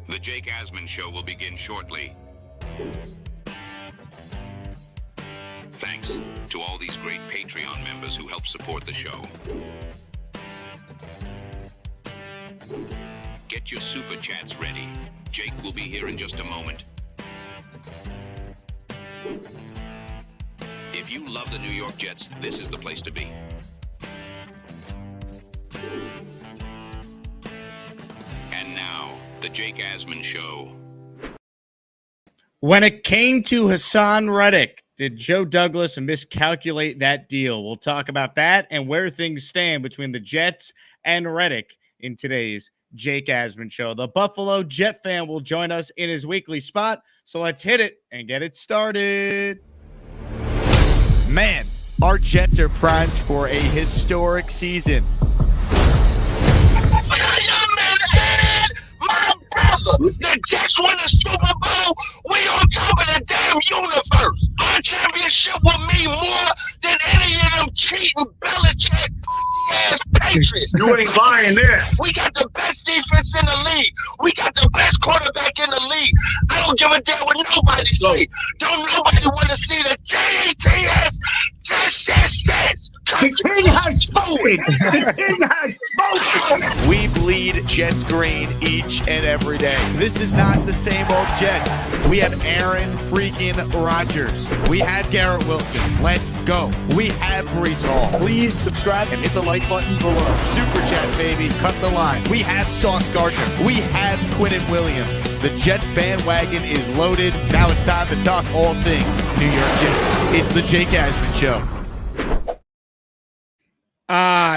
The Jake Asman Show will begin shortly. Thanks to all these great Patreon members who help support the show. Get your super chats ready. Jake will be here in just a moment. If you love the New York Jets, this is the place to be. And now, the Jake Asman Show. When it came to Haason Reddick, did Joe Douglas miscalculate that deal? We'll talk about that and where things stand between the Jets and Reddick in today's Jake Asman Show. The Buffalo Jet fan will join us in his weekly spot, so let's hit it and get it started. Man, our Jets are primed for a historic season. The Jets win the Super Bowl. We on top of the damn universe. Our championship will mean more than any of them cheating Belichick ass Patriots. You ain't lying there. We got the best defense in the league. We got the best quarterback in the league. I don't give a damn what nobody say. Don't nobody want to see the Jets. Jets. The king has spoken. The king has spoken. We bleed Jets green each and every day. This is not the same old Jets. We have Aaron freaking Rodgers. We have Garrett Wilson. Let's go. We have Breece Hall. Please subscribe and hit the like button below. Super chat, baby. Cut the line. We have Sauce Gardner. We have Quinnen Williams. The Jets bandwagon is loaded. Now it's time to talk all things New York Jets. It's the Jake Asman Show.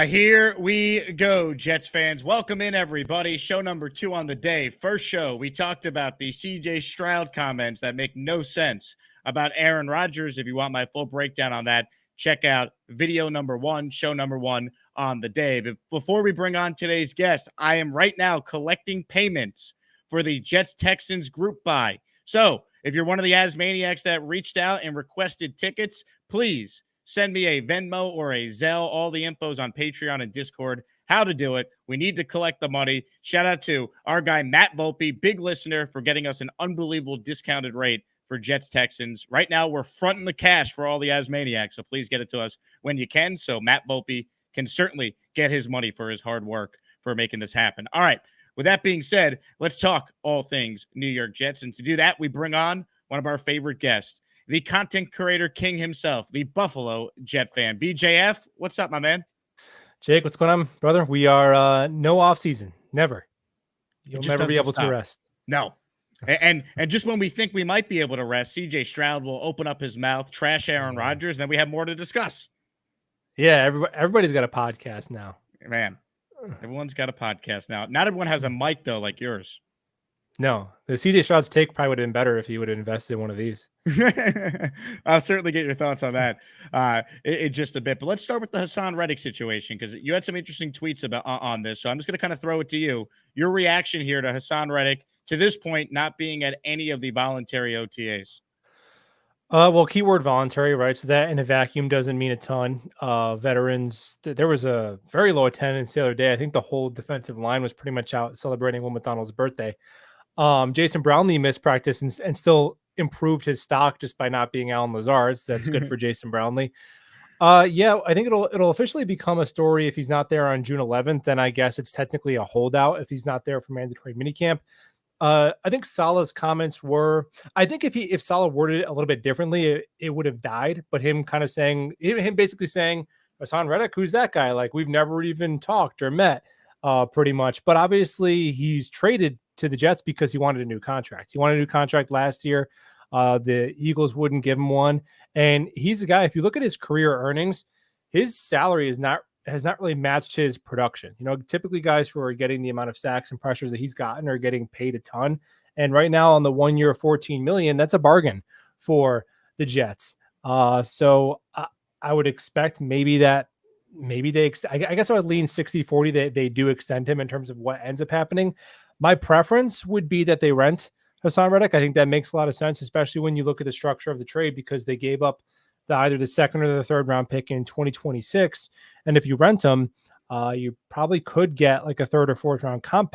Here we go, Jets fans. Welcome in, everybody. Show number 2 on the day. First show, we talked about the C.J. Stroud comments that make no sense about Aaron Rodgers. If you want my full breakdown on that, check out video number 1, show number 1 on the day. But before we bring on today's guest, I am right now collecting payments for the Jets-Texans group buy. So if you're one of the Asmaniacs that reached out and requested tickets, please send me a Venmo or a Zelle. All the info's on Patreon and Discord. How to do it. We need to collect the money. Shout out to our guy, Matt Volpe, big listener, for getting us an unbelievable discounted rate for Jets Texans. Right now, we're fronting the cash for all the Asmaniacs, so please get it to us when you can. So Matt Volpe can certainly get his money for his hard work for making this happen. All right. With that being said, let's talk all things New York Jets. And to do that, we bring on one of our favorite guests, the content creator king himself, the Buffalo Jet fan. BJF, what's up, my man? Jake, what's going on, brother? We are no off season. Never. You'll never be able to rest. No. And just when we think we might be able to rest, CJ Stroud will open up his mouth, trash Aaron Rodgers, and then we have more to discuss. Yeah, everybody's got a podcast now. Man, everyone's got a podcast now. Not everyone has a mic, though, like yours. No, the CJ Stroud's take probably would have been better if he would have invested in one of these. I'll certainly get your thoughts on that in just a bit. But let's start with the Haason Reddick situation, because you had some interesting tweets about on this. So I'm just going to kind of throw it to you. Your reaction here to Haason Reddick to this point not being at any of the voluntary OTAs. Well, keyword voluntary, right? So that in a vacuum doesn't mean a ton. Veterans, there was a very low attendance the other day. I think the whole defensive line was pretty much out celebrating Will McDonald's birthday. Jason Brownlee missed practice and still improved his stock just by not being Alan Lazard. So that's good for Jason Brownlee. Yeah, I think it'll officially become a story if he's not there on June 11th. Then I guess it's technically a holdout if he's not there for mandatory minicamp. I think Salah's comments were, I think if Salah worded it a little bit differently, it would have died. But him kind of saying, him basically saying, Haason Reddick, who's that guy? Like, we've never even talked or met, pretty much. But obviously he's traded to the Jets because he wanted a new contract. He wanted a new contract last year. The Eagles wouldn't give him one. And he's a guy, if you look at his career earnings, his salary has not really matched his production. You know, typically guys who are getting the amount of sacks and pressures that he's gotten are getting paid a ton. And right now on the 1 year, $14 million, that's a bargain for the Jets. So I would expect I guess I would lean 60-40. They do extend him in terms of what ends up happening. My preference would be that they rent Haason Reddick. I think that makes a lot of sense, especially when you look at the structure of the trade, because they gave up either the second or the third round pick in 2026. And if you rent him, You probably could get like a third or fourth round comp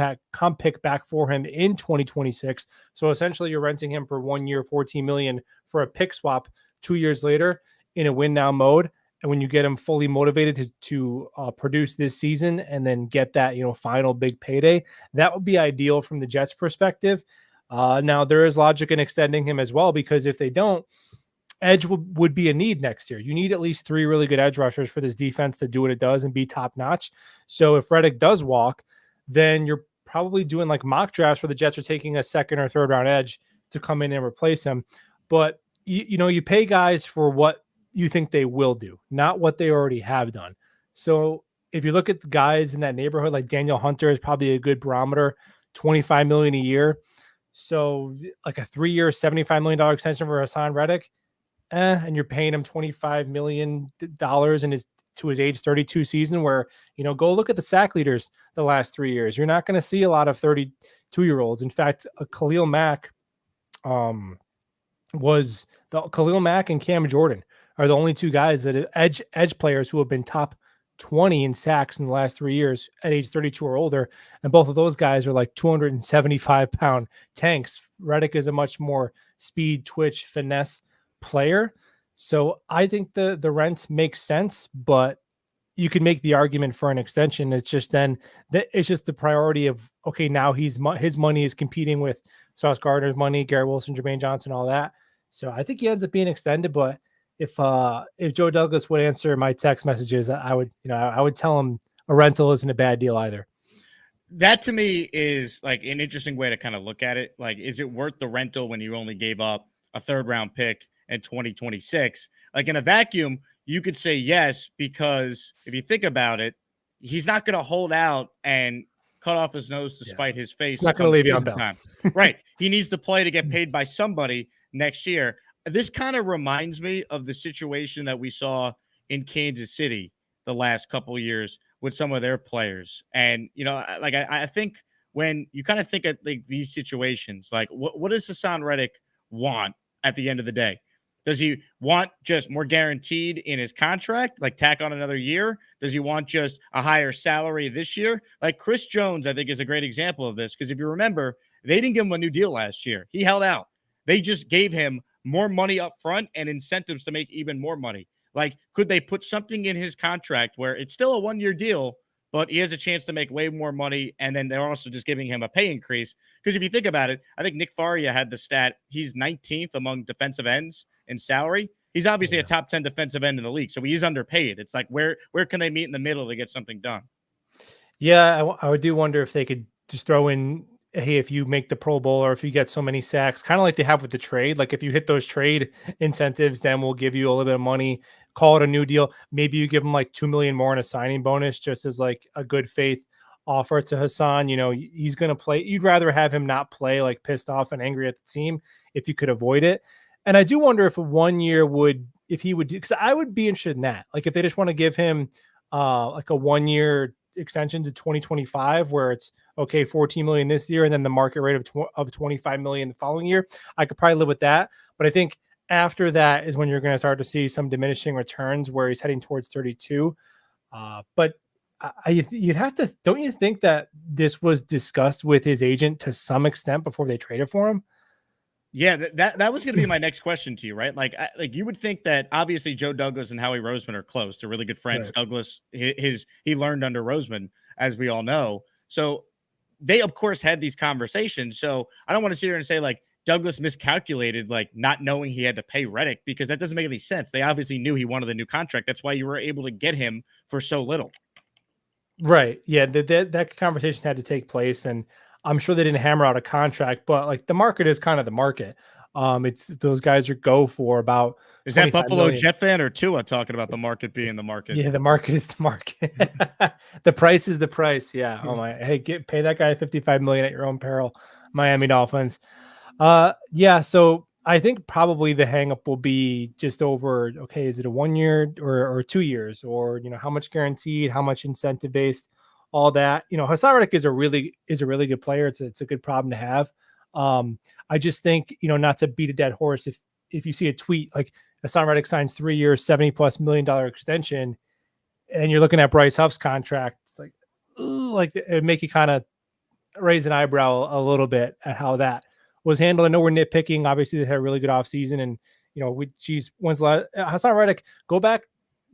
pick back for him in 2026. So essentially you're renting him for 1 year, $14 million for a pick swap 2 years later in a win now mode. And when you get him fully motivated to produce this season and then get that, final big payday, that would be ideal from the Jets perspective. Now there is logic in extending him as well, because if they don't, edge would be a need next year. You need at least 3 really good edge rushers for this defense to do what it does and be top notch. So if Reddick does walk, then you're probably doing like mock drafts where the Jets are taking a second or third round edge to come in and replace him. But you pay guys for what you think they will do, not what they already have done. So if you look at the guys in that neighborhood, like Daniel Hunter is probably a good barometer, $25 million a year. So like a 3-year, $75 million extension for Hassan Reddick, and you're paying him $25 million in his age 32 season, where, go look at the sack leaders the last 3 years. You're not going to see a lot of 32-year-olds. In fact, Khalil Mack Khalil Mack and Cam Jordan are the only 2 guys that edge players who have been top 20 in sacks in the last 3 years at age 32 or older. And both of those guys are like 275-pound tanks. Reddick is a much more speed, twitch, finesse player. So I think the rent makes sense, but you can make the argument for an extension. It's just it's just the priority of, okay, now his money is competing with Sauce Gardner's money, Garrett Wilson, Jermaine Johnson, all that. So I think he ends up being extended. But if Joe Douglas would answer my text messages, I would tell him a rental isn't a bad deal either. That to me is like an interesting way to kind of look at it. Like, is it worth the rental when you only gave up a 3rd round pick in 2026? Like, in a vacuum, you could say yes, because if you think about it, he's not going to hold out and cut off his nose to spite his face. He's not going to leave you on time. Right. He needs to play to get paid by somebody next year. This kind of reminds me of the situation that we saw in Kansas City the last couple of years with some of their players. And, I think when you kind of think of like these situations, like what does Hassan Reddick want at the end of the day? Does he want just more guaranteed in his contract, like tack on another year? Does he want just a higher salary this year? Like Chris Jones, I think, is a great example of this, because if you remember, they didn't give him a new deal last year. He held out. They just gave him more money up front and incentives to make even more money. Like, could they put something in his contract where it's still a 1-year deal, but he has a chance to make way more money, and then they're also just giving him a pay increase? Because if you think about it, I think Nick Faria had the stat, he's 19th among defensive ends in salary. He's obviously a top 10 defensive end in the league, so he's underpaid. It's like, where can they meet in the middle to get something done? Yeah, I would do wonder if they could just throw in, hey, if you make the Pro Bowl or if you get so many sacks, kind of like they have with the trade. Like, if you hit those trade incentives, then we'll give you a little bit of money, call it a new deal. Maybe you give them like $2 million more in a signing bonus, just as like a good faith offer to Hassan. He's going to play. You'd rather have him not play like pissed off and angry at the team if you could avoid it. And I do wonder if a 1 year if he would do, because I would be interested in that. Like, if they just want to give him like a 1 year extension to 2025, where it's okay, $14 million this year, and then the market rate of $25 million the following year, I could probably live with that. But I think after that is when you're going to start to see some diminishing returns, where he's heading towards 32. But you'd have to, don't you think that this was discussed with his agent to some extent before they traded for him? Yeah, that was going to be my next question to you, right? Like you would think that obviously Joe Douglas and Howie Roseman are close. They're really good friends. Right. Douglas, he learned under Roseman, as we all know. So they, of course, had these conversations. So I don't want to sit here and say like Douglas miscalculated, like not knowing he had to pay Reddick, because that doesn't make any sense. They obviously knew he wanted a new contract. That's why you were able to get him for so little. Right. Yeah. That conversation had to take place, and I'm sure they didn't hammer out a contract, but like the market is kind of the market. It's those guys are go for about. Is that Buffalo million. Jet fan or Tua talking about the market being the market? Yeah, the market is the market. The price is the price. Yeah. Oh my. Hey, pay that guy $55 million at your own peril, Miami Dolphins. Yeah. So I think probably the hangup will be just over. Okay, is it a 1 year or 2 years, or how much guaranteed, how much incentive based? All that, Hassan Reddick is a really good player. It's a good problem to have. I just think, not to beat a dead horse. If you see a tweet like Hassan Reddick signs 3 years, $70+ million extension, and you're looking at Bryce Huff's contract, like it make you kind of raise an eyebrow a little bit at how that was handled. I know we're nitpicking. Obviously, they had a really good offseason, and when's the last Hassan Reddick? Go back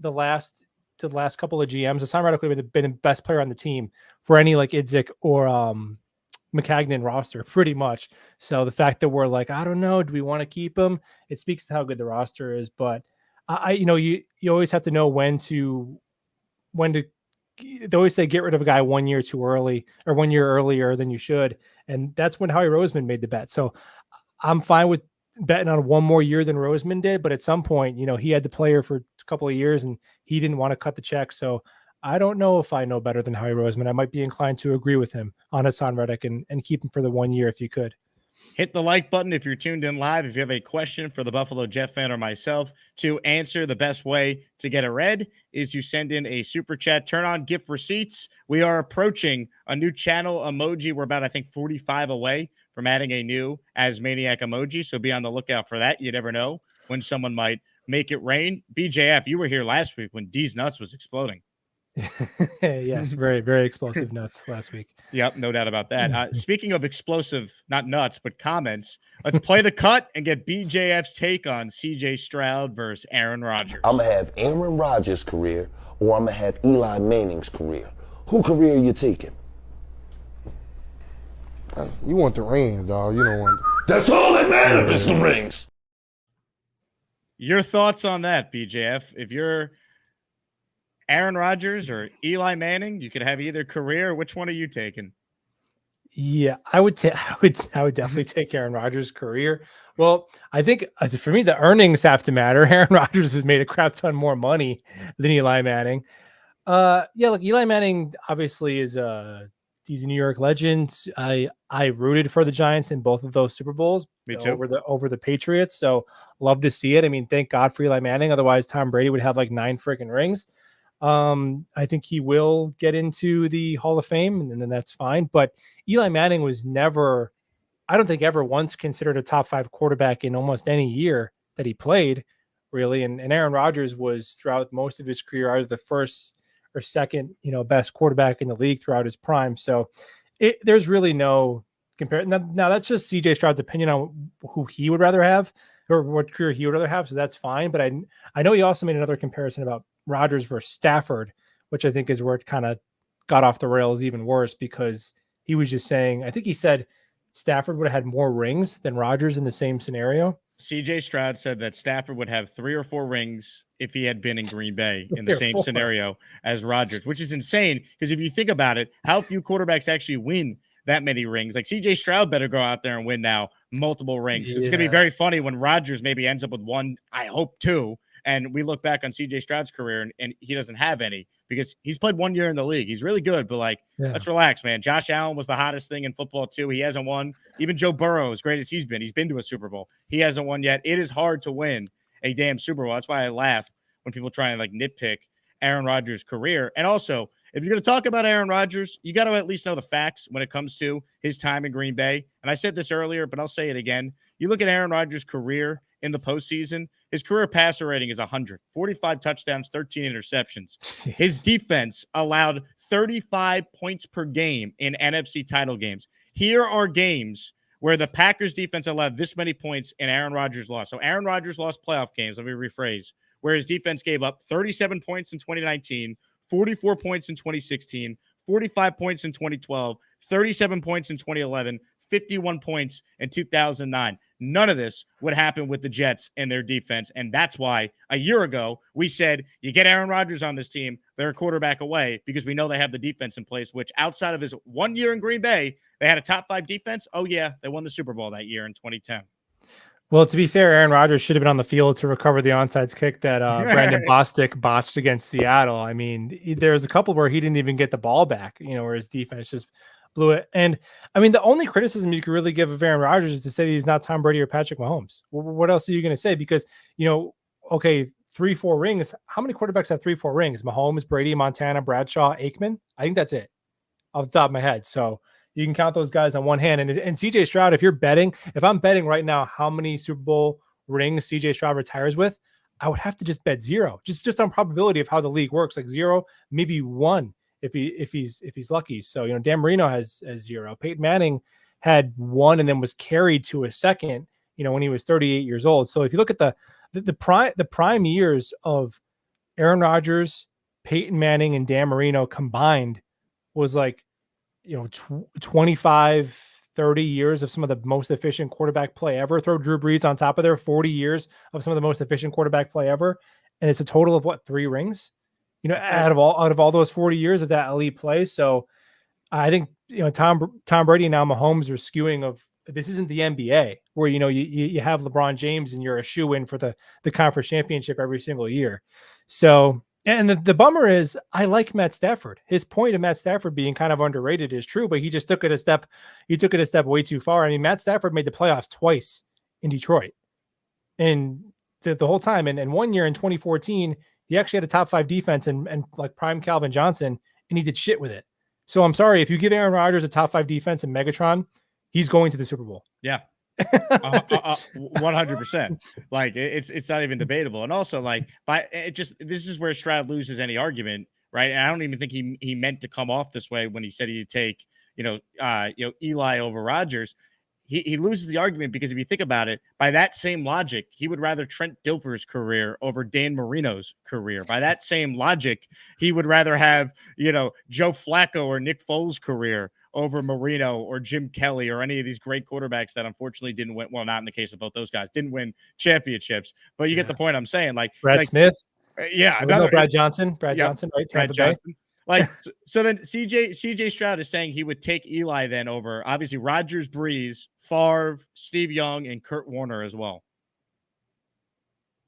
the last couple of GMs. Hassan Reddick would have been the best player on the team for any like Idzik or McCagnon roster, pretty much. So the fact that we're like, I don't know, do we want to keep him? It speaks to how good the roster is. But you always have to know when to. They always say get rid of a guy 1 year too early or 1 year earlier than you should, and that's when Howie Roseman made the bet. So I'm fine with betting on 1 more year than Roseman did, but at some point, he had the player for a couple of years and he didn't want to cut the check. So I don't know if I know better than Howie Roseman. I might be inclined to agree with him on Hassan Reddick and keep him for the 1 year if you could. Hit the like button if you're tuned in live. If you have a question for the Buffalo Jet fan or myself to answer, the best way to get it read is you send in a super chat. Turn on gift receipts. We are approaching a new channel emoji. We're about, I think, 45 away from adding a new Asmaniac emoji. So be on the lookout for that. You never know when someone might make it rain. BJF, you were here last week when D's nuts was exploding. Yes, very, very explosive nuts last week. Yep, no doubt about that. Speaking of explosive, not nuts, but comments, let's play the cut and get BJF's take on CJ Stroud versus Aaron Rodgers. I'm going to have Aaron Rodgers' career or I'm going to have Eli Manning's career. Who career are you taking? You want the rings, dog. You don't want That's all that matters is the rings. Your thoughts on that, BJF? If you're Aaron Rodgers or Eli Manning, you could have either career. Which one are you taking? Yeah, I would definitely take Aaron Rodgers' career. Well, I think for me, the earnings have to matter. Aaron Rodgers has made a crap ton more money than Eli Manning. Look, Eli Manning obviously is he's a New York legend. I rooted for the Giants in both of those Super Bowls. Me too. Over the Patriots. So love to see it. I mean, thank God for Eli Manning. Otherwise, Tom Brady would have like 9 freaking rings. I think he will get into the Hall of Fame, and then that's fine. But Eli Manning was never, I don't think ever once considered a top 5 quarterback in almost any year that he played, really. And Aaron Rodgers was throughout most of his career either the first or second, best quarterback in the league throughout his prime. So there's really no comparison. Now that's just CJ Stroud's opinion on who he would rather have or what career he would rather have. So that's fine. But I know he also made another comparison about Rodgers versus Stafford, which I think is where it kind of got off the rails even worse, because he was just saying, I think he said Stafford would have had more rings than Rodgers in the same scenario. CJ Stroud said that Stafford would have 3 or 4 rings if he had been in Green Bay in the same scenario as Rodgers, which is insane. Because if you think about it, how few quarterbacks actually win that many rings? Like CJ Stroud better go out there and win now multiple rings. Yeah. It's going to be very funny when Rodgers maybe ends up with 1, I hope 2. And we look back on CJ Stroud's career and he doesn't have any because he's played 1 year in the league. He's really good, but let's relax, man. Josh Allen was the hottest thing in football too. He hasn't won. Even Joe Burrow, as great as he's been to a Super Bowl. He hasn't won yet. It is hard to win a damn Super Bowl. That's why I laugh when people try and nitpick Aaron Rodgers' career. And also, if you're going to talk about Aaron Rodgers, you got to at least know the facts when it comes to his time in Green Bay. And I said this earlier, but I'll say it again. You look at Aaron Rodgers' career in the postseason, his career passer rating is 100, 45 touchdowns, 13 interceptions. His defense allowed 35 points per game in NFC title games. Here are games where the Packers defense allowed this many points and Aaron Rodgers lost. So Aaron Rodgers lost playoff games. Let me rephrase. Where his defense gave up 37 points in 2019, 44 points in 2016, 45 points in 2012, 37 points in 2011, 51 points in 2009. None of this would happen with the Jets and their defense. And that's why a year ago we said, you get Aaron Rodgers on this team, they're a quarterback away, because we know they have the defense in place, which outside of his 1 year in Green Bay, they had a top 5 defense. Oh yeah, they won the Super Bowl that year in 2010. Well, to be fair, Aaron Rodgers should have been on the field to recover the onside kick that Brandon Bostic botched against Seattle. I mean, there's a couple where he didn't even get the ball back, where his defense just blew it. And I mean, the only criticism you could really give of Aaron Rodgers is to say that he's not Tom Brady or Patrick Mahomes. What else are you going to say? Because, 3-4 rings. How many quarterbacks have 3-4 rings? Mahomes, Brady, Montana, Bradshaw, Aikman. I think that's it off the top of my head. So you can count those guys on one hand. And CJ Stroud, if I'm betting right now how many Super Bowl rings CJ Stroud retires with, I would have to just bet 0, just on probability of how the league works, like 0, maybe 1 if he's lucky. So, Dan Marino has 0. Peyton Manning had 1 and then was carried to a second, when he was 38 years old. So if you look at the prime years of Aaron Rodgers, Peyton Manning, and Dan Marino combined was 25, 30 years of some of the most efficient quarterback play ever. Throw Drew Brees on top of there, 40 years of some of the most efficient quarterback play ever. And it's a total of 3 rings, out of all those 40 years of that elite play. So I think, Tom Brady and now Mahomes are skewing of, this isn't the NBA where, you have LeBron James and you're a shoe-in for the conference championship every single year. So, and the bummer is I like Matt Stafford. His point of Matt Stafford being kind of underrated is true, but he just took it a step way too far. I mean, Matt Stafford made the playoffs twice in Detroit. And the whole time, and one year in 2014, he actually had a top 5 defense and like prime Calvin Johnson, and he did shit with it. So I'm sorry, if you give Aaron Rodgers a top 5 defense in Megatron, he's going to the Super Bowl. Yeah. 100%. Like it's not even debatable. And also this is where Stroud loses any argument, right? And I don't even think he meant to come off this way when he said he'd take, Eli over Rodgers. He loses the argument because if you think about it, by that same logic, he would rather Trent Dilfer's career over Dan Marino's career. By that same logic, he would rather have, Joe Flacco or Nick Foles' career over Marino or Jim Kelly or any of these great quarterbacks that unfortunately didn't win. Well, not in the case of both those guys, didn't win championships, but you get the point I'm saying. Brad Smith. Brad Johnson, right? Brad Johnson. So then CJ Stroud is saying he would take Eli then over obviously Rodgers, Brees, Favre, Steve Young, and Kurt Warner as well.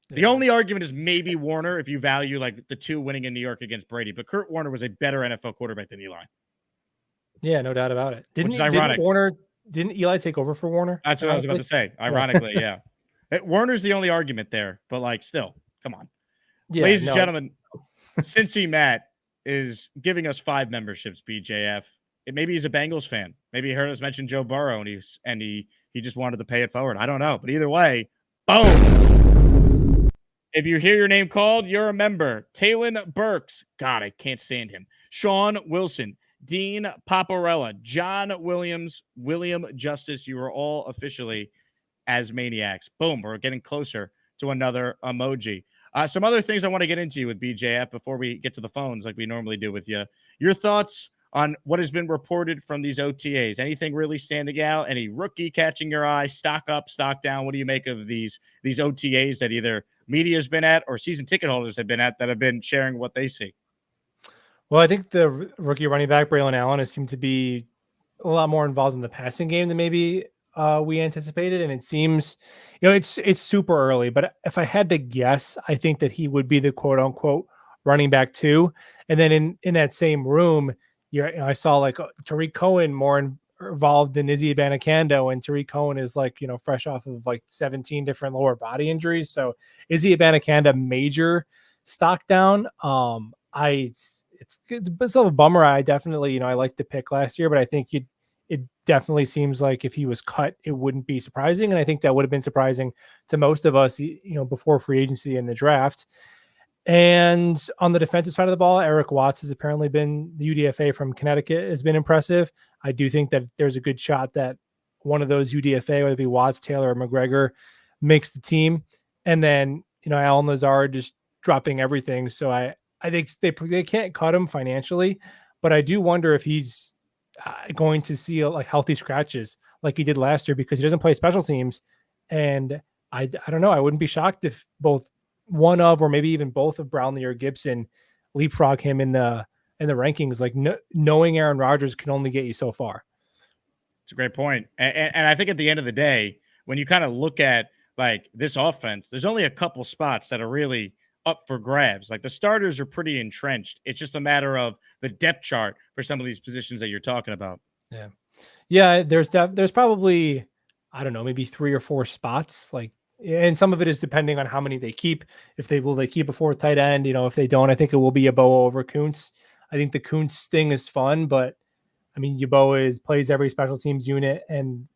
The only argument is maybe Warner if you value the 2 winning in New York against Brady, but Kurt Warner was a better NFL quarterback than Eli. Yeah, no doubt about it. Which is ironic. Didn't Eli take over for Warner? That's what I was about to say. Ironically, yeah. Warner's the only argument there, but still, come on. Yeah, ladies and gentlemen, Cincy Matt is giving us 5 memberships, BJF. Maybe he's a Bengals fan. Maybe he heard us mention Joe Burrow and he just wanted to pay it forward. I don't know. But either way, boom. If you hear your name called, you're a member. Talon Burks. God, I can't stand him. Sean Wilson. Dean Paparella, John Williams, William Justice, you are all officially as maniacs. Boom, we're getting closer to another emoji. Some other things I want to get into with BJF before we get to the phones like we normally do with you. Your thoughts on what has been reported from these OTAs? Anything really standing out? Any rookie catching your eye? Stock up, stock down? What do you make of these OTAs that either media's been at or season ticket holders have been at that have been sharing what they see? Well, I think the rookie running back, Braylon Allen, has seemed to be a lot more involved in the passing game than maybe we anticipated. And it seems, it's super early, but if I had to guess, I think that he would be the quote unquote running back 2. And then in that same room, I saw Tariq Cohen more involved than Izzy Abanikanda, and Tariq Cohen is fresh off of 17 different lower body injuries. So Izzy Abanikanda, major stock down. It's still a bummer. I definitely, I liked the pick last year, but I think it definitely seems like if he was cut, it wouldn't be surprising. And I think that would have been surprising to most of us, before free agency and the draft. And on the defensive side of the ball, Eric Watts has apparently been the UDFA from Connecticut has been impressive. I do think that there's a good shot that one of those UDFA, whether it be Watts, Taylor, or McGregor, makes the team. And then, Alan Lazard just dropping everything. So I think they can't cut him financially, but I do wonder if he's going to see healthy scratches like he did last year because he doesn't play special teams. And I don't know. I wouldn't be shocked if both one of or maybe even both of Brownlee or Gibson leapfrog him in the rankings. Knowing Aaron Rodgers can only get you so far. It's a great point. And I think at the end of the day, when you kind of look at this offense, there's only a couple spots that are really up for grabs. The starters are pretty entrenched. It's just a matter of the depth chart for some of these positions that you're talking about. Yeah. There's probably, I don't know, maybe 3 or 4 spots. And some of it is depending on how many they keep. If they keep a 4th tight end, if they don't, I think it will be Yeboah over Kuntz. I think the Kuntz thing is fun, but I mean, Yeboah plays every special teams unit, and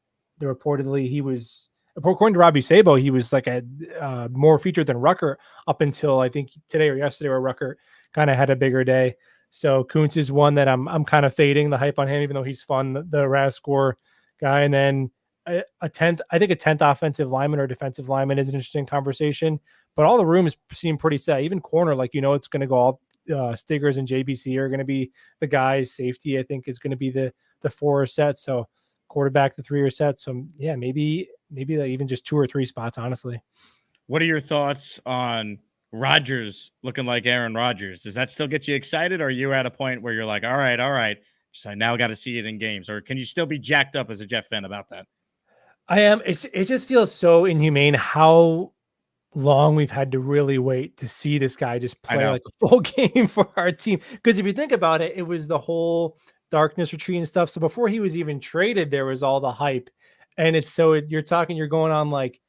reportedly he was, according to Robbie Sabo, he was a more featured than Rucker up until I think today or yesterday, where Rucker kind of had a bigger day. So Kuntz is one that I'm kind of fading the hype on him, even though he's fun, the RAS score guy. And then a 10th, I think a 10th offensive lineman or defensive lineman is an interesting conversation, but all the rooms seem pretty set. Even corner, like, it's going to go all Stiggers and JBC are going to be the guys. Safety, I think, is going to be the 4 set. So quarterback, the 3 set. So yeah, maybe like even just 2 or 3 spots, honestly. What are your thoughts on Rodgers looking like Aaron Rodgers? Does that still get you excited? Or are you at a point where you're like, all right, just I now got to see it in games? Or can you still be jacked up as a Jet fan about that? I am. It just feels so inhumane how long we've had to really wait to see this guy just play like a full game for our team. Because if you think about it, it was the whole darkness retreat and stuff. So before he was even traded, there was all the hype. And you're going on like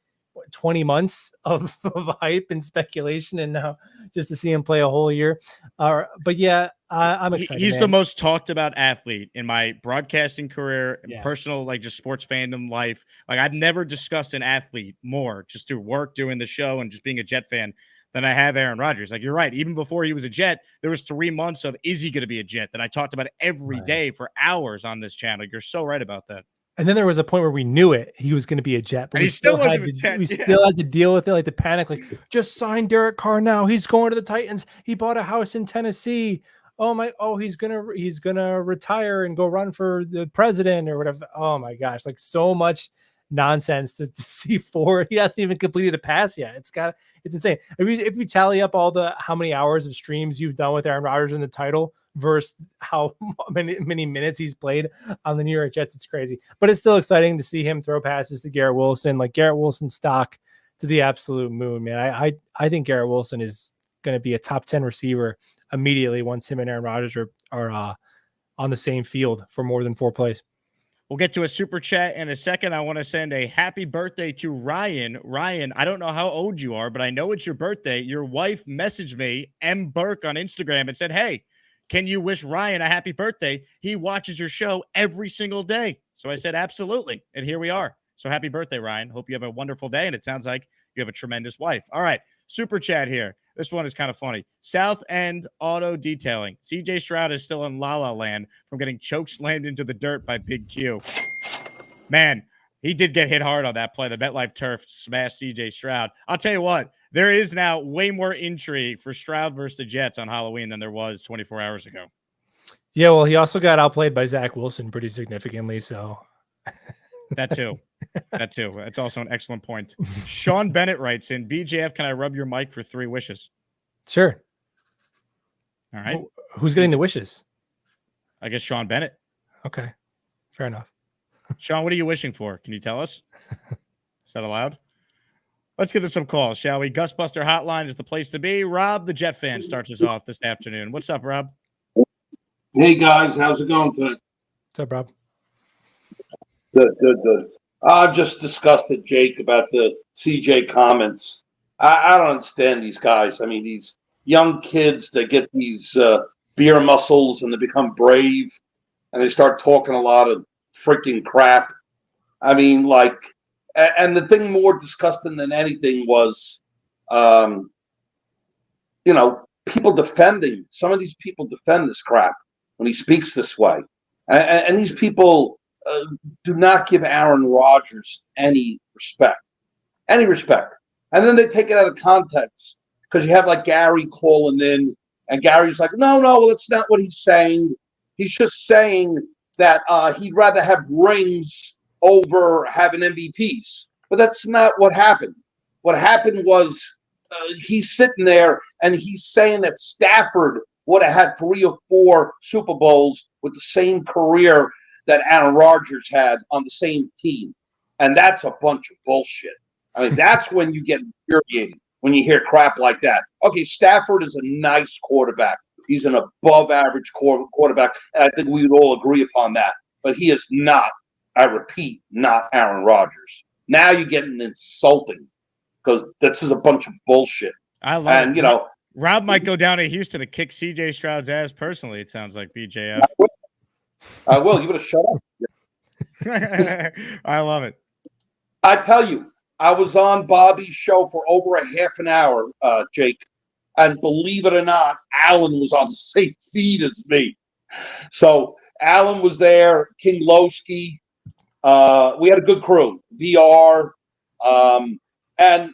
20 months of hype and speculation, and now just to see him play a whole year. But yeah, I'm excited. He's the most talked about athlete in my broadcasting career and personal, like, just sports fandom life. Like, I've never discussed an athlete more just through work, doing the show, and just being a Jet fan than I have Aaron Rodgers. Like, you're right. Even before he was a Jet, there was 3 months of, is he going to be a Jet, that I talked about every day for hours on this channel. You're so right about that. And then there was a point where we knew he was going to be a Jet, but we still had to deal with it, like the panic, like, just sign Derek Carr now. He's going to the Titans. He bought a house in Tennessee. He's gonna retire and go run for the president or whatever. Oh my gosh, like, so much nonsense to see forward. He hasn't even completed a pass yet. It's insane. If we tally up how many hours of streams you've done with Aaron Rodgers in the title versus how many minutes he's played on the New York Jets, it's crazy. But it's still exciting to see him throw passes to Garrett Wilson, like Garrett Wilson stock to the absolute moon, man. I think Garrett Wilson is going to be a top 10 receiver immediately once him and Aaron Rodgers are on the same field for more than 4 plays. We'll get to a super chat in a second. I want to send a happy birthday to Ryan. Ryan, I don't know how old you are, but I know it's your birthday. Your wife messaged me, M. Burke, on Instagram and said, hey, can you wish Ryan a happy birthday? He watches your show every single day. So I said, absolutely. And here we are. So happy birthday, Ryan. Hope you have a wonderful day. And it sounds like you have a tremendous wife. All right. Super chat here. This one is kind of funny. South End Auto Detailing. CJ Stroud is still in La La Land from getting choke slammed into the dirt by Big Q. Man, he did get hit hard on that play. The MetLife turf smashed CJ Stroud. I'll tell you what, there is now way more intrigue for Stroud versus the Jets on Halloween than there was 24 hours ago. Yeah, well, he also got outplayed by Zach Wilson pretty significantly, so. That too. That's also an excellent point. Sean Bennett writes in, BJF, can I rub your mic for 3 wishes? Sure. All right. Well, who's getting the wishes? I guess Sean Bennett. Okay. Fair enough. Sean, what are you wishing for? Can you tell us? Is that allowed? Let's get to some calls, shall we? Gusbuster Hotline is the place to be. Rob, the Jet fan, starts us off this afternoon. What's up, Rob? Hey, guys. How's it going today? What's up, Rob? Good. I just discussed it, Jake, about the CJ comments. I don't understand these guys. I mean, these young kids that get these beer muscles and they become brave and they start talking a lot of freaking crap. I mean, like, and the thing more disgusting than anything was, people defending. Some of these people defend this crap when he speaks this way. And these people do not give Aaron Rodgers any respect. And then they take it out of context because you have like Gary calling in, and Gary's like, no, well, that's not what he's saying. He's just saying that he'd rather have rings over having MVPs. But that's not what happened. What happened was he's sitting there and he's saying that Stafford would have had 3 or 4 Super Bowls with the same career that Aaron Rodgers had on the same team. And that's a bunch of bullshit. I mean, that's when you get infuriated, when you hear crap like that. Okay, Stafford is a nice quarterback. He's an above-average quarterback, and I think we would all agree upon that. But he is not, I repeat, not Aaron Rodgers. Now you're getting insulting because this is a bunch of bullshit. I love it. Rob might go down to Houston to kick CJ Stroud's ass personally, it sounds like, BJF. I will. You better shut up. I love it. I tell you, I was on Bobby's show for over a half an hour, Jake, And believe it or not, Alan was on the same feed as me. So Alan was there, King Lowski. We had a good crew, VR. And,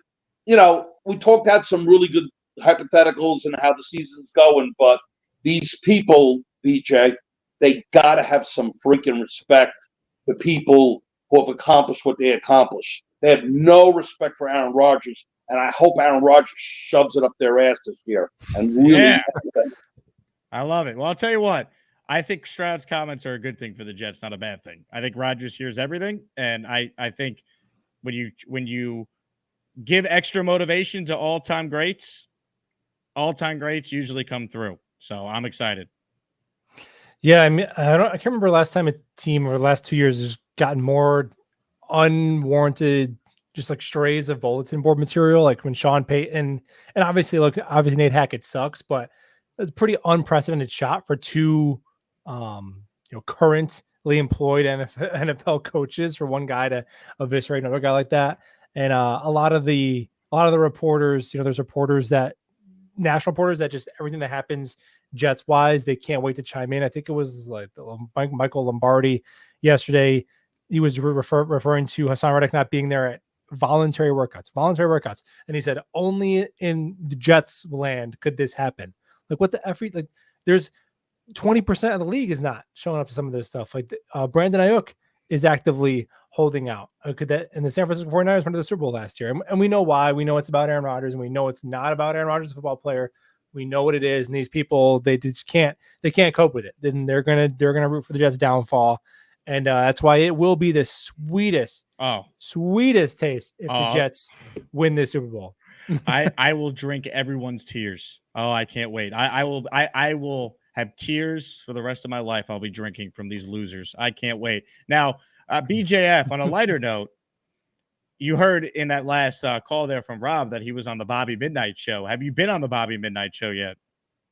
you know, we talked out some really good hypotheticals and how the season's going. But these people, BJ, they got to have some freaking respect for people who have accomplished what they accomplished. They have no respect for Aaron Rodgers. And I hope Aaron Rodgers shoves it up their ass this year. And really, Yeah. I love it. Well, I'll tell you what. I think Stroud's comments are a good thing for the Jets, not a bad thing. I think Rodgers hears everything, and I think when you give extra motivation to all-time greats usually come through. So I'm excited. Yeah, I mean, I can't remember last time a team over the last 2 years has gotten more unwarranted, just like strays of bulletin board material, like when Sean Payton, and obviously Nate Hackett sucks, but it's a pretty unprecedented shot for two currently employed NFL coaches for one guy to eviscerate another guy like that. And a lot of the reporters, there's national reporters that just everything that happens Jets wise, they can't wait to chime in. I think it was like Michael Lombardi yesterday. He was referring to Hassan Reddick not being there at voluntary workouts. And he said, only in the Jets land could this happen. Like, what the F? Like, there's 20% of the league is not showing up to some of this stuff. Like, Brandon Ayuk is actively holding out. Could that, and the San Francisco 49ers went to the Super Bowl last year. And we know why. We know it's about Aaron Rodgers, and we know it's not about Aaron Rodgers, a football player. We know what it is. And these people, they just can't cope with it. Then they're going to root for the Jets' downfall. And that's why it will be the sweetest taste if the Jets win this Super Bowl. I will drink everyone's tears. Oh, I can't wait. I will have tears for the rest of my life. I'll be drinking from these losers. I can't wait. Now, BJF, on a lighter note, you heard in that last call there from Rob that he was on the Bobby Midnight Show. Have you been on the Bobby Midnight Show yet?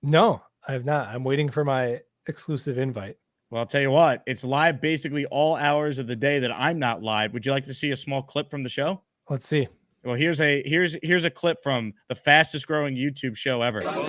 No, I have not. I'm waiting for my exclusive invite. Well, I'll tell you what, it's live basically all hours of the day that I'm not live. Would you like to see a small clip from the show? Let's see. Well, here's a clip from the fastest growing YouTube show ever. Well,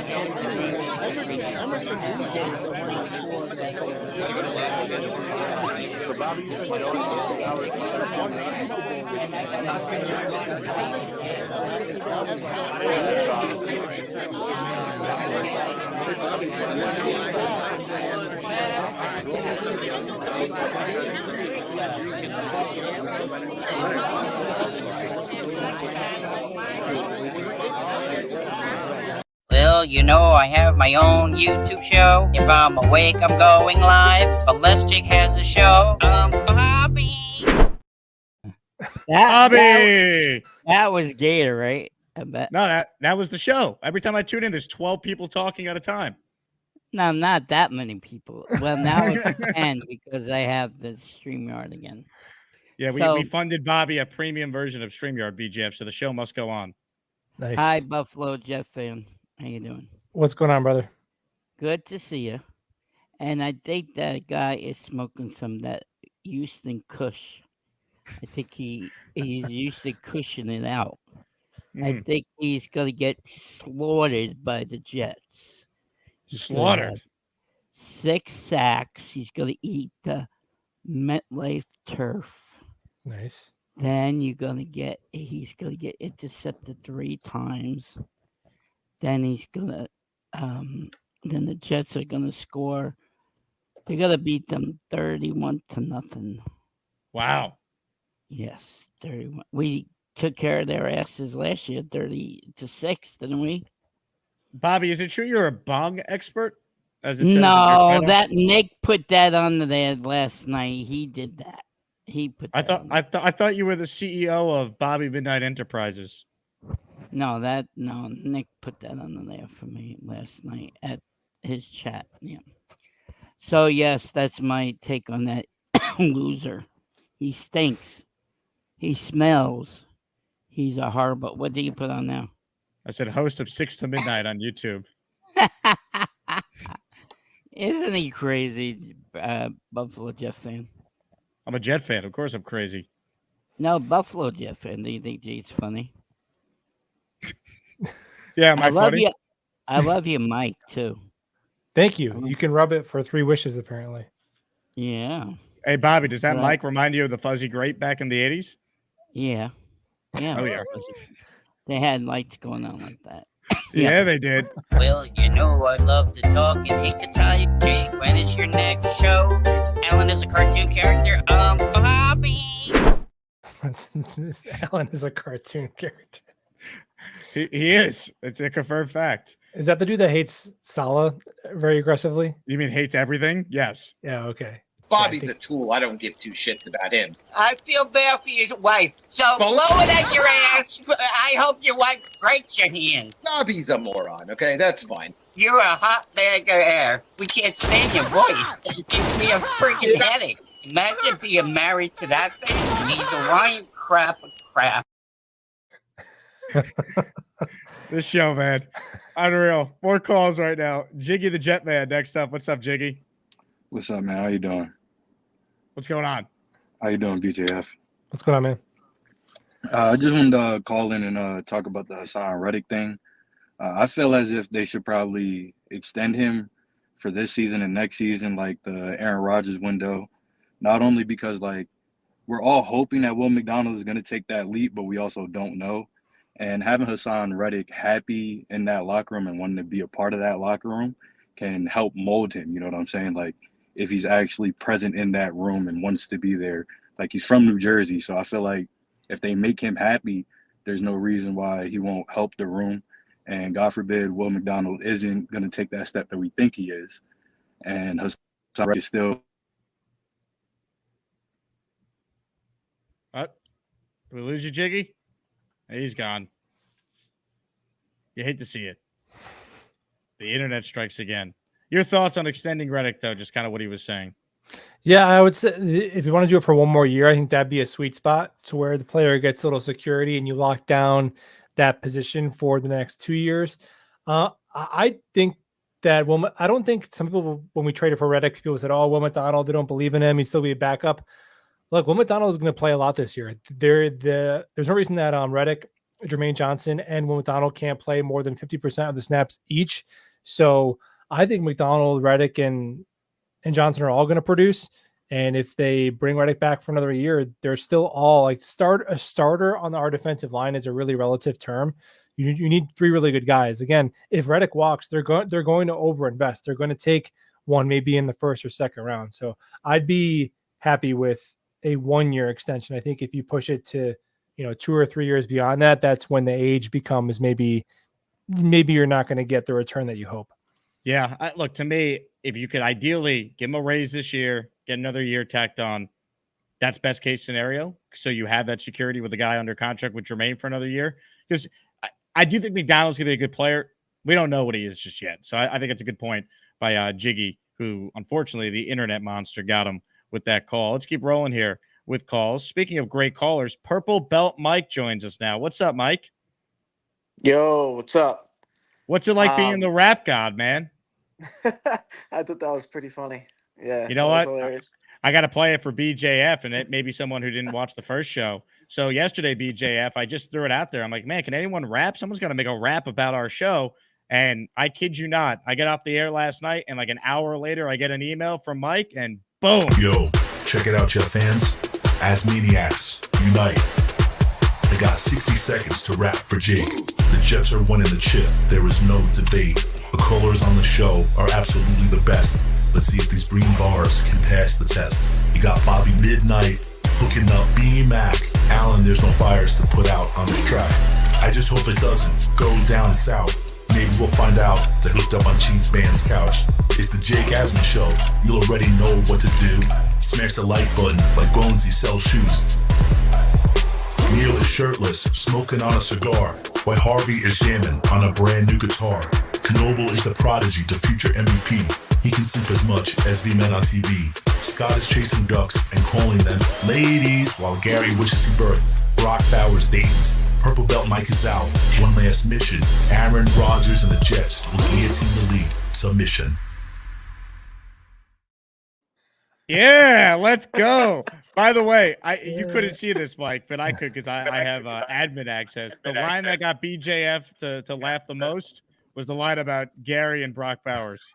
I have my own YouTube show. If I'm awake, I'm going live. Ballistic has a show. Bobby. That was Gator, right? I bet. No, that was the show. Every time I tune in, there's 12 people talking at a time. No, not that many people. Well, now it's 10 because I have the StreamYard again. Yeah, we funded Bobby a premium version of StreamYard, BJF, so the show must go on. Nice. Hi, Buffalo Jeff fan. How you doing? What's going on, brother? Good to see you. And I think that guy is smoking some of that Houston Kush. I think he's used to cushioning it out. I think he's going to get slaughtered by the Jets. Slaughtered? 6 sacks. He's going to eat the MetLife turf. Nice. Then he's going to get intercepted 3 times. Then then the Jets are going to score. They're going to beat them 31-0. Wow. Yes, 31. We took care of their asses last year, 30-6, didn't we? Bobby, is it true you're a bong expert? As it says No, that Nick put that on there last night. He did that. He put. I thought you were the CEO of Bobby Midnight Enterprises. No, Nick put that on there for me last night at his chat. Yeah. So yes, that's my take on that loser. He stinks. He smells. He's a horrible. What did you put on now? I said host of 6 to Midnight on YouTube. Isn't he crazy, Buffalo Jeff fan? I'm a Jet fan. Of course I'm crazy. No, Buffalo Jeff fan. Do you think Jay's funny? Yeah, am I funny? I love you, Mike, too. Thank you. You can rub it for 3 wishes, apparently. Yeah. Hey, Bobby, does that But mic remind you of the Fuzzy Grape back in the 80s? Yeah. Yeah. Oh, yeah. They had lights going on like that. Yeah, they did. Well, you know I love to talk and hate to type. Jake, when is your next show? Alan is a cartoon character. Bobby. Alan is a cartoon character. He is. It's a confirmed fact. Is that the dude that hates Sala very aggressively? You mean hates everything? Yes. Yeah, okay. Bobby's a tool. I don't give 2 shits about him. I feel bad for your wife. So blow it at your ass. I hope your wife breaks your hand. Bobby's a moron, okay? That's fine. You're a hot bag of air. We can't stand your voice. It gives me a freaking headache. Imagine being married to that thing. He's a Ryan crap of crap. This show, man. Unreal. 4 calls right now. Jiggy the Jet Man next up. What's up, Jiggy? What's up, man? How you doing? What's going on? How you doing, BJF? What's going on, man? I just wanted to call in and talk about the Haason Reddick thing. I feel as if they should probably extend him for this season and next season, like the Aaron Rodgers window. Not only because, like, we're all hoping that Will McDonald is going to take that leap, but we also don't know. And having Haason Reddick happy in that locker room and wanting to be a part of that locker room can help mold him. You know what I'm saying? Like, if he's actually present in that room and wants to be there. Like, he's from New Jersey, so I feel like if they make him happy, there's no reason why he won't help the room. And God forbid Will McDonald isn't going to take that step that we think he is. And Haason Reddick is still. Did we lose you, Jiggy? He's gone. You hate to see it. The internet strikes again. Your thoughts on extending Reddick, though, just kind of what he was saying. Yeah, I would say if you want to do it for 1 more year, I think that'd be a sweet spot to where the player gets a little security and you lock down that position for the next 2 years. I think that I don't think some people, when we traded for Reddick, people said, oh, Will McDonald, they don't believe in him. He'd still be a backup. Look, Will McDonald is going to play a lot this year. There's no reason that Reddick, Jermaine Johnson, and Will McDonald can't play more than 50% of the snaps each. So I think McDonald, Reddick, and Johnson are all going to produce. And if they bring Reddick back for another year, they're still all like a starter on our defensive line is a really relative term. You need 3 really good guys. Again, if Reddick walks, they're going to overinvest. They're going to take one maybe in the first or second round. So I'd be happy with a 1-year extension. I think if you push it to 2 or 3 years beyond that, that's when the age becomes maybe you're not going to get the return that you hope. Yeah, look, to me, if you could ideally give him a raise this year, get another year tacked on, that's best case scenario. So you have that security with a guy under contract with Jermaine for another year. Because I do think McDonald's going to be a good player. We don't know what he is just yet. So I think it's a good point by Jiggy, who unfortunately the internet monster got him with that call. Let's keep rolling here with calls. Speaking of great callers, Purple Belt Mike joins us now. What's up, Mike? Yo, what's up? What's it like being the rap god, man? I thought that was pretty funny. Yeah. You know what? I got to play it for BJF, and it may be someone who didn't watch the first show. So yesterday, BJF, I just threw it out there. I'm like, man, can anyone rap? Someone's got to make a rap about our show. And I kid you not, I get off the air last night, and like an hour later, I get an email from Mike, and boom. Yo, check it out, Jet fans. As Maniacs, unite. They got 60 seconds to rap for Jake. The Jets are winning the chip. There is no debate. The callers on the show are absolutely the best. Let's see if these green bars can pass the test. You got Bobby Midnight hooking up B-Mac. Alan, there's no fires to put out on this track. I just hope it doesn't go down south. Maybe we'll find out they hooked up on Chief Band's couch. It's the Jake Asman Show. You'll already know what to do. Smash the like button like Bonesy sells shoes. Neil is shirtless, smoking on a cigar, while Harvey is jamming on a brand new guitar. Knoble is the prodigy to future MVP. He can sleep as much as the men on TV. Scott is chasing ducks and calling them ladies, while Gary wishes he birthed Brock Bowers Davies. Purple Belt Mike is out. One last mission. Aaron Rodgers and the Jets will guillotine the league. Submission. Yeah, let's go. By the way, you couldn't see this, Mike, but I could because I have admin access. The line that got BJF to laugh the most was the line about Gary and Brock Bowers.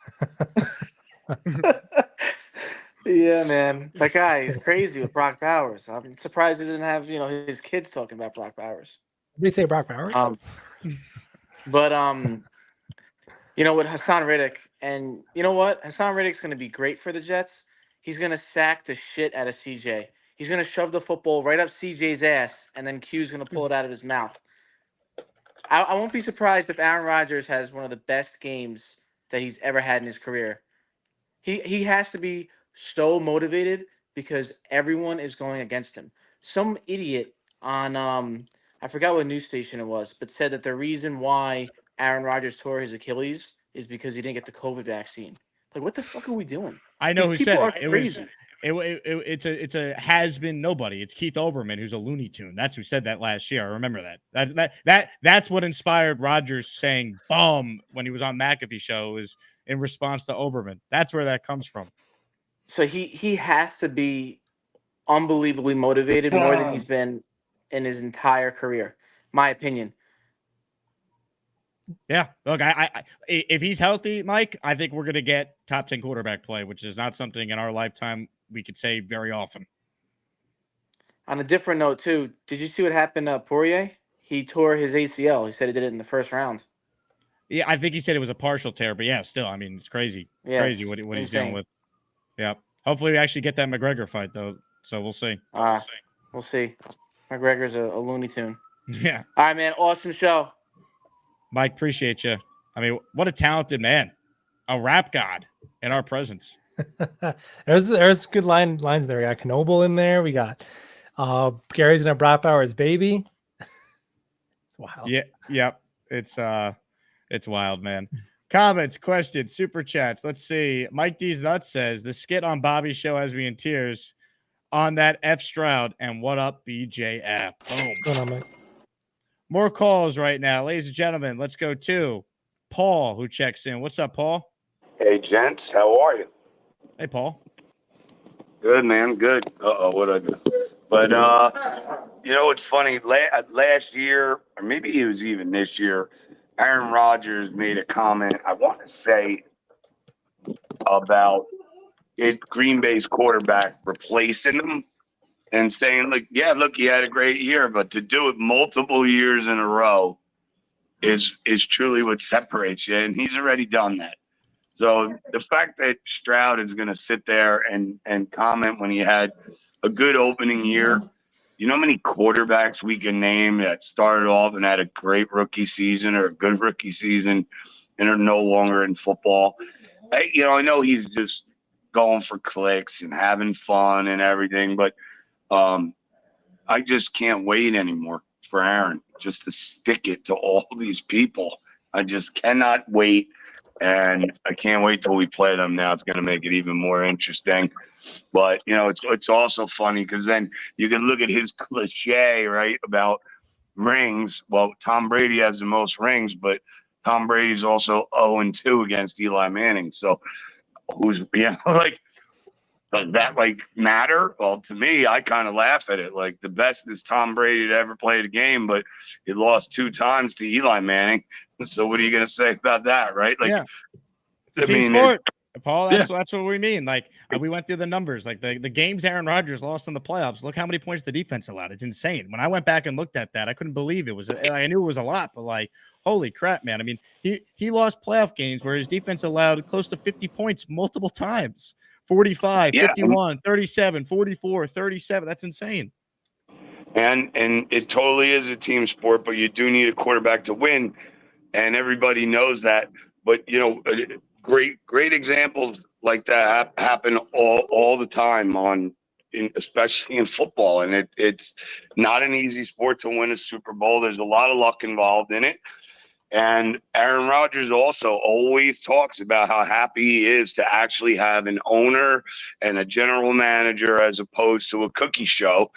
Yeah, man. That guy is crazy with Brock Bowers. I'm surprised he doesn't have, his kids talking about Brock Bowers. Did they say Brock Bowers? But with Hassan Reddick, and you know what? Hassan Reddick's going to be great for the Jets. He's going to sack the shit out of CJ. He's going to shove the football right up CJ's ass, and then Q's going to pull it out of his mouth. I won't be surprised if Aaron Rodgers has one of the best games that he's ever had in his career. He has to be so motivated because everyone is going against him. Some idiot on I forgot what news station it was, but said that the reason why Aaron Rodgers tore his Achilles is because he didn't get the COVID vaccine. Like, what the fuck are we doing? I know These who people said are crazy. It's a has been nobody. It's Keith Olbermann, who's a Looney Tune. That's who said that last year. I remember that. That's what inspired Rodgers saying "bum" when he was on McAfee show, is in response to Olbermann. That's where that comes from. So he has to be unbelievably motivated more than he's been in his entire career. My opinion. Yeah, look, I if he's healthy, Mike, I think we're gonna get top 10 quarterback play, which is not something in our lifetime we could say very often. On a different note, too, did you see what happened to Poirier? He tore his ACL. He said he did it in the first round. Yeah, I think he said it was a partial tear, but yeah, still, I mean, it's crazy. Yeah, Crazy what he's dealing with. Yeah. Hopefully we actually get that McGregor fight, though, so we'll see. We'll see. McGregor's a Looney Tune. Yeah. All right, man. Awesome show. Mike, appreciate you. I mean, what a talented man. A rap god in our presence. There's good lines there. We got Knoble in there. We got Gary's gonna Brock Bowers baby. It's wild. Yeah, yep. It's wild, man. Comments, questions, super chats. Let's see. Mike D's Nuts says the skit on Bobby's show has me in tears on that F Stroud and what up BJF. Boom. What's going on, Mike? More calls right now, ladies and gentlemen. Let's go to Paul, who checks in. What's up, Paul? Hey, gents. How are you? Hey, Paul. Good, man. Good. What'd I do? But, it's funny. Last year, or maybe it was even this year, Aaron Rodgers made a comment, I want to say, about Green Bay's quarterback replacing him and saying, like, yeah, look, he had a great year, but to do it multiple years in a row is truly what separates you, and he's already done that. So the fact that Stroud is going to sit there and comment when he had a good opening year, you know how many quarterbacks we can name that started off and had a great rookie season or a good rookie season and are no longer in football? I know he's just going for clicks and having fun and everything, but I just can't wait anymore for Aaron just to stick it to all these people. I just cannot wait. And I can't wait till we play them now. It's going to make it even more interesting. But, it's also funny because then you can look at his cliche, right, about rings. Well, Tom Brady has the most rings, but Tom Brady's also 0-2 against Eli Manning. So does that matter? Well, to me, I kind of laugh at it. Like, the best is Tom Brady to ever play the game, but he lost 2 times to Eli Manning. So what are you going to say about that, right? Yeah. Sport, Paul. That's what we mean. Like, we went through the numbers. Like the games Aaron Rodgers lost in the playoffs. Look how many points the defense allowed. It's insane. When I went back and looked at that, I couldn't believe it was. I knew it was a lot, but holy crap, man! I mean, he lost playoff games where his defense allowed close to 50 points multiple times. 45, 51, 37, 44, 37. That's insane. And it totally is a team sport, but you do need a quarterback to win, and everybody knows that. But great examples like that happen all the time especially in football, and it's not an easy sport to win a Super Bowl. There's a lot of luck involved in it. And Aaron Rodgers also always talks about how happy he is to actually have an owner and a general manager as opposed to a cookie show,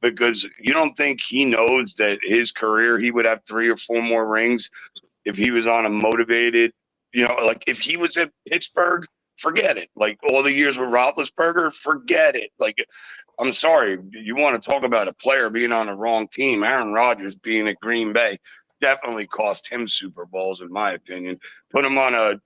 because you don't think he knows that his career, he would have 3 or 4 more rings if he was on a motivated, if he was at Pittsburgh, forget it. Like all the years with Roethlisberger, forget it. Like, I'm sorry, you want to talk about a player being on the wrong team, Aaron Rodgers being at Green Bay. definitely cost him Super Bowls, in my opinion. Put him on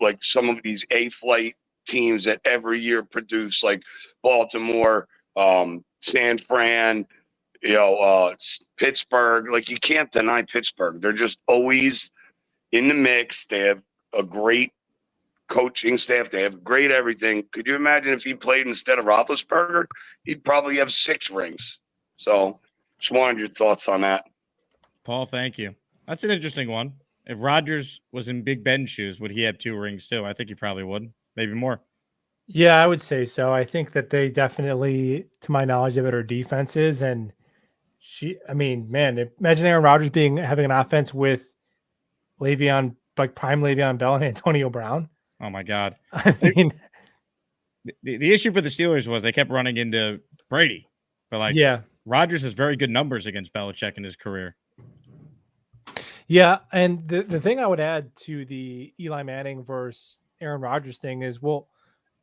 like some of these A-flight teams that every year produce, like Baltimore, San Fran, Pittsburgh. Like, you can't deny Pittsburgh. They're just always in the mix. They have a great coaching staff. They have great everything. Could you imagine if he played instead of Roethlisberger? He'd probably have 6 rings. So just wanted your thoughts on that. Paul, thank you. That's an interesting one. If Rodgers was in Big Ben's shoes, would he have 2 rings too? I think he probably would. Maybe more. Yeah, I would say so. I think that they definitely, to my knowledge, have better defenses. And imagine Aaron Rodgers having an offense with prime Le'Veon Bell and Antonio Brown. Oh my God. I mean, the issue for the Steelers was they kept running into Brady. But Rodgers has very good numbers against Belichick in his career. Yeah, and the thing I would add to the Eli Manning versus Aaron Rodgers thing is,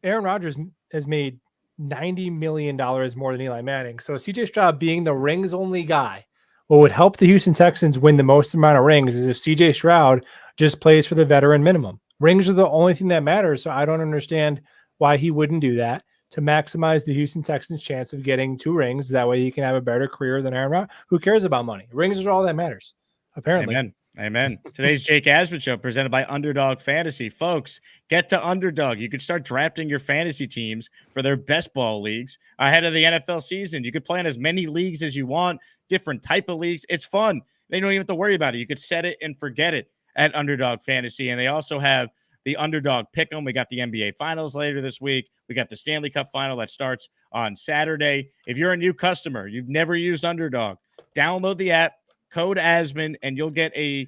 Aaron Rodgers has made $90 million more than Eli Manning. So CJ Stroud being the rings only guy, what would help the Houston Texans win the most amount of rings is if CJ Stroud just plays for the veteran minimum. Rings are the only thing that matters. So I don't understand why he wouldn't do that to maximize the Houston Texans' chance of getting 2 rings. That way he can have a better career than Aaron Rodgers. Who cares about money? Rings are all that matters, apparently. Amen. Today's Jake Asman Show presented by Underdog Fantasy. Folks, get to Underdog. You can start drafting your fantasy teams for their best ball leagues ahead of the NFL season. You could play in as many leagues as you want, different type of leagues. It's fun. They don't even have to worry about it. You could set it and forget it at Underdog Fantasy. And they also have the Underdog Pick'em. We got the NBA Finals later this week. We got the Stanley Cup Final that starts on Saturday. If you're a new customer, you've never used Underdog, download the app, code Asman, and you'll get a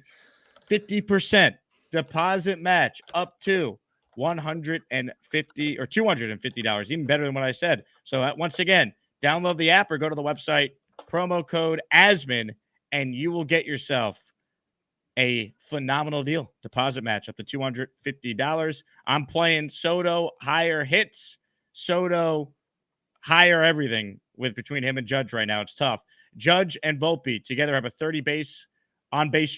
50% deposit match up to $150 or $250, even better than what I said. So once again, download the app or go to the website, promo code Asman, and you will get yourself a phenomenal deal. Deposit match up to $250. I'm playing Soto higher hits, Soto higher everything between him and Judge right now. It's tough. Judge and Volpe together have a 30 game on base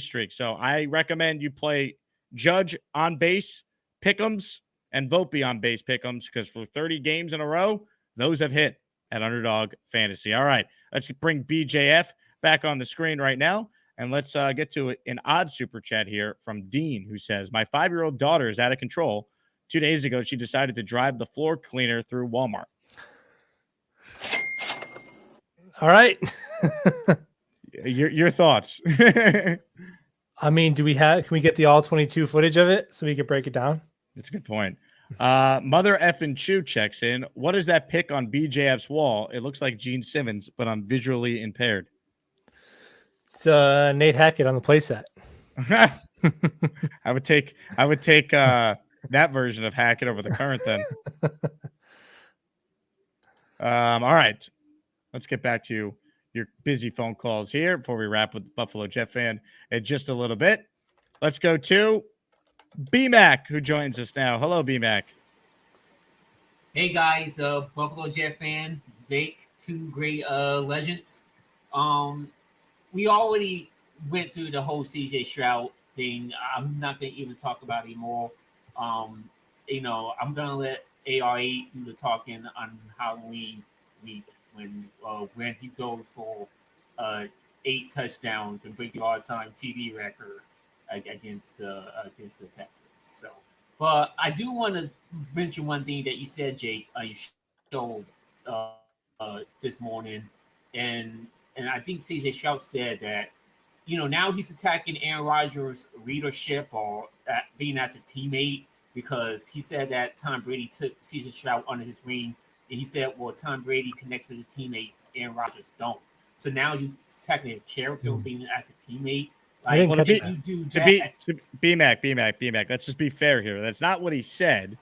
streak. So I recommend you play Judge on base pick'ems and Volpe on base pick'ems, because for 30 games in a row, those have hit at Underdog Fantasy. All right, let's bring BJF back on the screen right now, and let's get to an odd super chat here from Dean, who says, my 5-year-old daughter is out of control. 2 days ago, she decided to drive the floor cleaner through Walmart. All right. Your thoughts? I mean, can we get the all 22 footage of it so we can break it down? That's a good point. Mother effing Chew checks in. What is that pic on BJF's wall? It looks like Gene Simmons, but I'm visually impaired. It's Nate Hackett on the playset. I would take that version of Hackett over the current then. All right. Let's get back to your busy phone calls here before we wrap with Buffalo Jet fan in just a little bit. Let's go to B-Mac, who joins us now. Hello, B-Mac. Hey, guys. Buffalo Jet fan, Jake, 2 great legends. We already went through the whole CJ Stroud thing. I'm not going to even talk about it anymore. I'm going to let AR8 do the talking on Halloween week when he goes for 8 touchdowns and break the all-time TD record against the Texans. So, but I do want to mention one thing that you said, Jake, on your show this morning, and I think CJ Stroud said that now he's attacking Aaron Rodgers' leadership or being as a teammate, because he said that Tom Brady took CJ Stroud under his wing. And he said, well, Tom Brady connects with his teammates, Aaron Rodgers don't. So now he's attacking his character being as a teammate. Like, B-Mac, let's just be fair here. That's not what he said.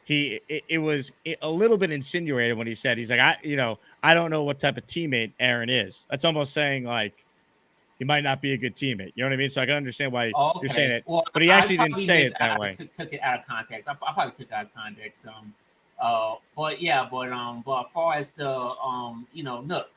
It was a little bit insinuated when he said, he's like, I don't know what type of teammate Aaron is. That's almost saying like he might not be a good teammate. You know what I mean? So I can understand why you're saying that. Well, but he actually didn't say it that way. Took it out of context. I probably took it out of context. But as far as the Nook,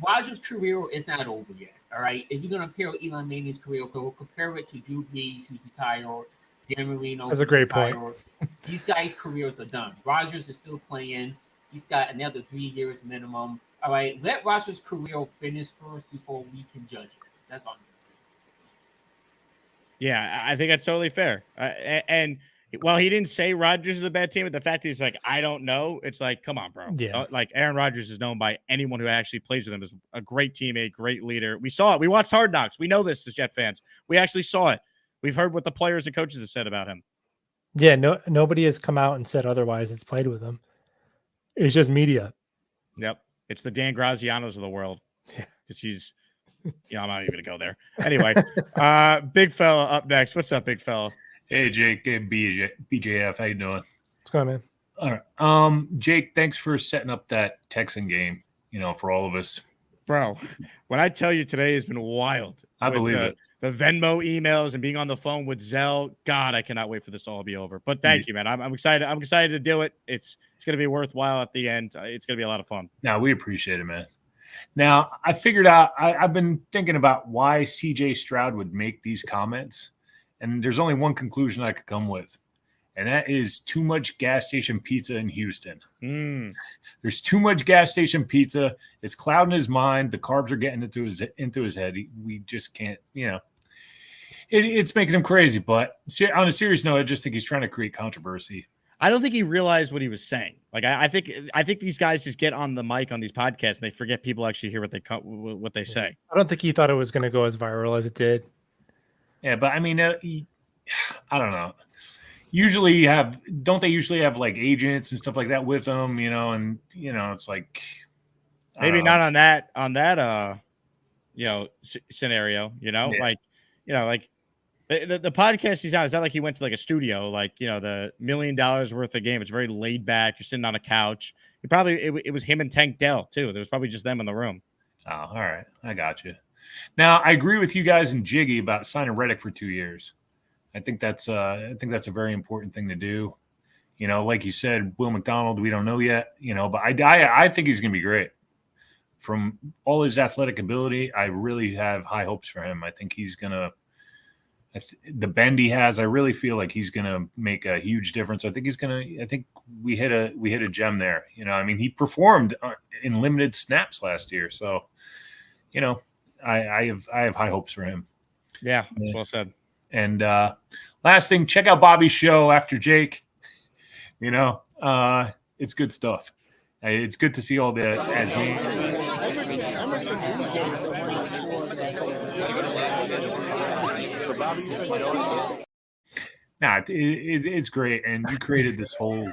Rodgers' career is not over yet. All right. If you're gonna compare Eli Manning's career, we'll compare it to Drew Brees, who's retired, Dan Marino, That's a who's great retired. point. These guys' careers are done. Rodgers is still playing. He's got another 3 years minimum. All right. Let Rodgers' career finish first before we can judge it. That's all I'm gonna say. Yeah, I think that's totally fair. And while he didn't say Rodgers is a bad team, but the fact that he's like, I don't know, it's like, come on, bro. Yeah. Like Aaron Rodgers is known by anyone who actually plays with him as a great teammate, great leader. We saw it. We watched Hard Knocks. We know this as Jet fans. We actually saw it. We've heard what the players and coaches have said about him. Yeah, nobody has come out and said otherwise. It's played with him. It's just media. Yep. It's the Dan Grazianos of the world. Yeah. Because he's, I'm not even going to go there. Anyway, big fella up next. What's up, big fella? Hey, Jake. Hey, BJF. How you doing? What's going on, man? All right. Jake, thanks for setting up that Texan game, for all of us. Bro, when I tell you today has been wild. I believe it. The Venmo emails and being on the phone with Zell. God, I cannot wait for this to all be over. But thank you, man. I'm excited. I'm excited to do it. It's going to be worthwhile at the end. It's going to be a lot of fun. No, we appreciate it, man. Now, I figured out, I've been thinking about why CJ Stroud would make these comments. And there's only one conclusion I could come with. And that is too much gas station pizza in Houston. There's too much gas station pizza. It's clouding his mind. The carbs are getting into his head. We just can't, it's making him crazy. But on a serious note, I just think he's trying to create controversy. I don't think he realized what he was saying. Like I think these guys just get on the mic on these podcasts and they forget people actually hear what they say. I don't think he thought it was going to go as viral as it did. Yeah, but I mean, I don't know. Usually don't they usually have like agents and stuff like that with them, and it's like maybe not on that scenario, Yeah. like the podcast he's on, is that like he went to like a studio, like the $1 million worth of game. It's very laid back. You're sitting on a couch. It was him and Tank Dell too. There was probably just them in the room. Oh, all right. I got you. Now, I agree with you guys and Jiggy about signing Reddick for 2 years. I think that's a very important thing to do. Like you said, Will McDonald, we don't know yet, but I think he's going to be great. From all his athletic ability, I really have high hopes for him. I think he's going to the bend he has, I really feel like he's going to make a huge difference. I think we hit a gem there. He performed in limited snaps last year. So, I have high hopes for him. Yeah, that's well said. And last thing, check out Bobby's show after Jake. It's good stuff. It's good to see all the it's great, and you created this whole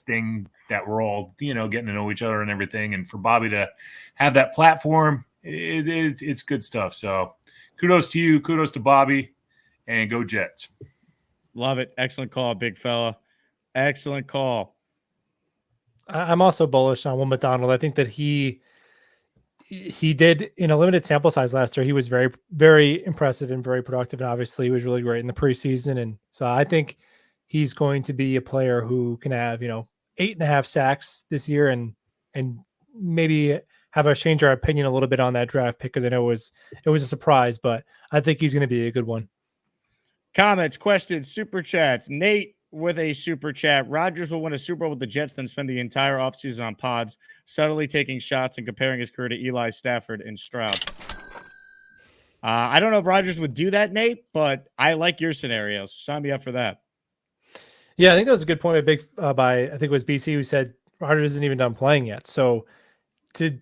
thing that we're all getting to know each other and everything, and for Bobby to have that platform, it's good stuff. So kudos to you, kudos to Bobby, and go Jets. Love it. Excellent call, big fella. Excellent call. I'm also bullish on Will McDonald. I think that he did, in a limited sample size last year, he was very, very impressive and very productive. And obviously he was really great in the preseason. And so I think he's going to be a player who can have, 8.5 sacks this year and maybe have us change our opinion a little bit on that draft pick, because I know it was a surprise, but I think he's going to be a good one. Comments, questions, super chats. Nate with a super chat. Rodgers will win a Super Bowl with the Jets, then spend the entire offseason on pods, subtly taking shots and comparing his career to Eli, Stafford, and Stroud. I don't know if Rodgers would do that, Nate, but I like your scenario. So sign me up for that. Yeah, I think that was a good point by I think it was BC who said Rodgers isn't even done playing yet. So to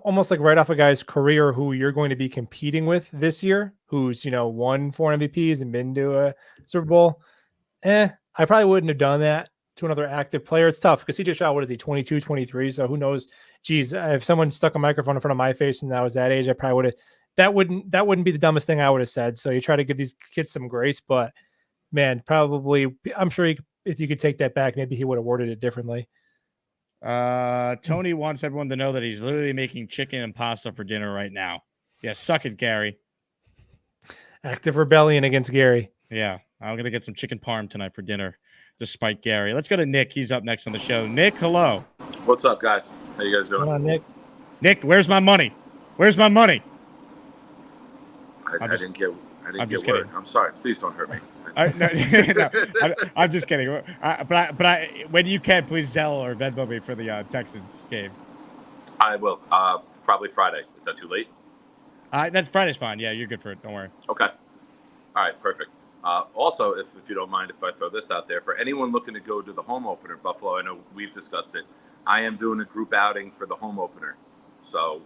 almost like right off a guy's career who you're going to be competing with this year, who's won 4 MVPs and been to a Super Bowl, I probably wouldn't have done that to another active player. It's tough because CJ Stroud, what is he, 22, 23? So who knows? Geez, if someone stuck a microphone in front of my face and I was that age, I probably would have. That wouldn't be the dumbest thing I would have said. So you try to give these kids some grace, but man, probably I'm sure if you could take that back, maybe he would have worded it differently. Tony wants everyone to know that he's literally making chicken and pasta for dinner right now. Yeah, suck it, Gary. Active rebellion against Gary. Yeah, I'm going to get some chicken parm tonight for dinner, despite Gary. Let's go to Nick. He's up next on the show. Nick, hello. What's up, guys? How you guys doing? Come on, Nick. Nick, where's my money? Where's my money? I didn't get I'm just word. kidding. I'm sorry. Please don't hurt me. I'm just kidding. But when you can, please Zelle or Venmo me for the Texans game. I will. Probably Friday. Is that too late? That's Friday's fine. Yeah, you're good for it. Don't worry. Okay. All right. Perfect. Also, if you don't mind, if I throw this out there, for anyone looking to go to the home opener, Buffalo, I know we've discussed it. I am doing a group outing for the home opener. So,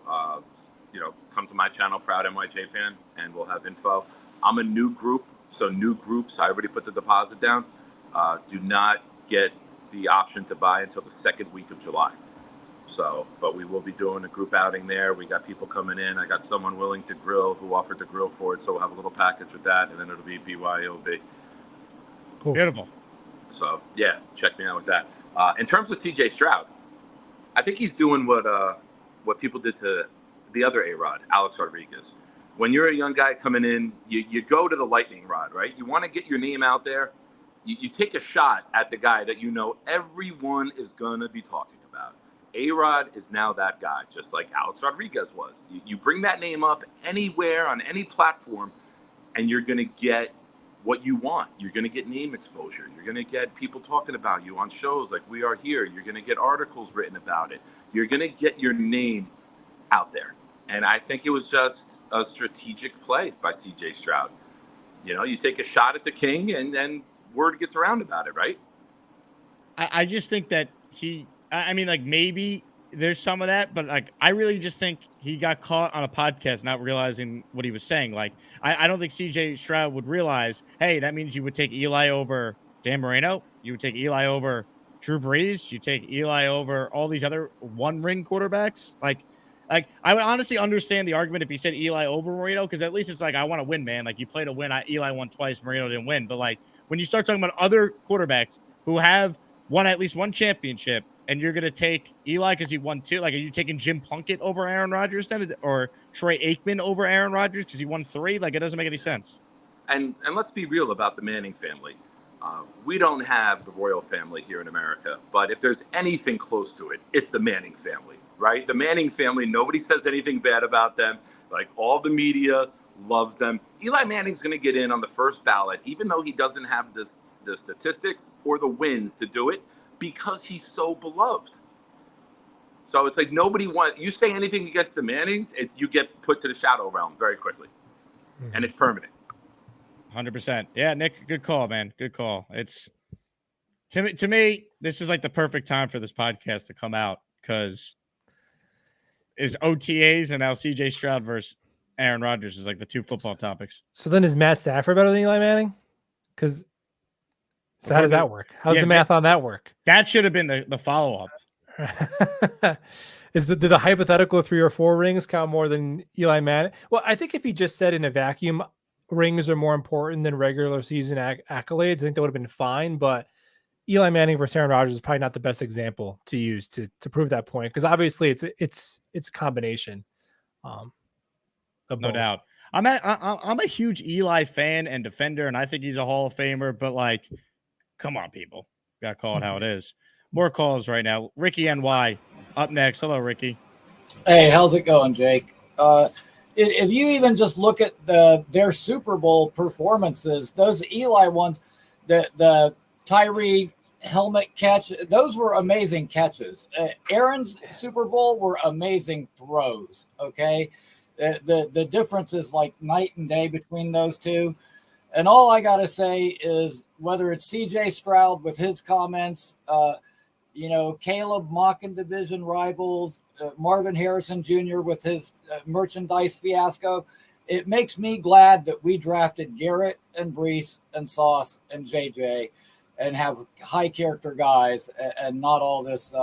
come to my channel, Proud NYJ Fan, and we'll have info. I'm a new group, so new groups, I already put the deposit down. Do not get the option to buy until the second week of July. So, but we will be doing a group outing there. We got people coming in. I got someone willing to grill who offered to grill for it. So we'll have a little package with that, and then it'll be BYOB. Cool. Beautiful. So, yeah, check me out with that. In terms of CJ Stroud, I think he's doing what people did to the other A-Rod, Alex Rodriguez. When you're a young guy coming in, you go to the lightning rod, right? You want to get your name out there. You take a shot at the guy that you know everyone is going to be talking about. A-Rod is now that guy, just like Alex Rodriguez was. You bring that name up anywhere on any platform, and you're going to get what you want. You're going to get name exposure. You're going to get people talking about you on shows like We Are Here. You're going to get articles written about it. You're going to get your name out there. And I think it was just a strategic play by CJ Stroud. You take a shot at the king, and then word gets around about it, right? I just think that maybe there's some of that, but I really just think he got caught on a podcast not realizing what he was saying. I don't think CJ Stroud would realize, hey, that means you would take Eli over Dan Marino. You would take Eli over Drew Brees. You take Eli over all these other one-ring quarterbacks. I would honestly understand the argument if he said Eli over Marino, because at least it's I want to win, man. You play to win. Eli won twice. Marino didn't win. But when you start talking about other quarterbacks who have won at least one championship, and you're going to take Eli because he won two, are you taking Jim Plunkett over Aaron Rodgers then, or Troy Aikman over Aaron Rodgers because he won three? It doesn't make any sense. And let's be real about the Manning family. We don't have the royal family here in America, but if there's anything close to it, it's the Manning family, right? The Manning family, nobody says anything bad about them. All the media loves them. Eli Manning's going to get in on the first ballot, even though he doesn't have the statistics or the wins to do it, because he's so beloved. So it's nobody wants, you say anything against the Mannings, you get put to the shadow realm very quickly. Mm-hmm. And it's permanent. 100%. Yeah, Nick, good call, man. Good call. It's to me, this is the perfect time for this podcast to come out, because is OTAs and now CJ Stroud versus Aaron Rodgers is the two football topics. So then is Matt Stafford better than Eli Manning? Because how does that work? How's the math on that work? That should have been the follow-up. Did the hypothetical 3 or 4 rings count more than Eli Manning? Well, I think if he just said in a vacuum, rings are more important than regular season accolades, I think that would have been fine. But Eli Manning versus Aaron Rodgers is probably not the best example to use to prove that point, because obviously it's a combination. No doubt. I'm a huge Eli fan and defender, and I think he's a Hall of Famer. But come on, people, gotta call it how it is. More calls right now. Ricky NY up next. Hello, Ricky. Hey, how's it going, Jake? If you even just look at their Super Bowl performances, those Eli ones, the Tyree helmet catch, those were amazing catches. Aaron's Super Bowl were amazing throws. Okay, the difference is night and day between those two. And all I gotta say is, whether it's CJ Stroud with his comments, Caleb mocking division rivals, Marvin Harrison Jr. with his merchandise fiasco, it makes me glad that we drafted Garrett and Brees and Sauce and JJ and have high character guys and not all this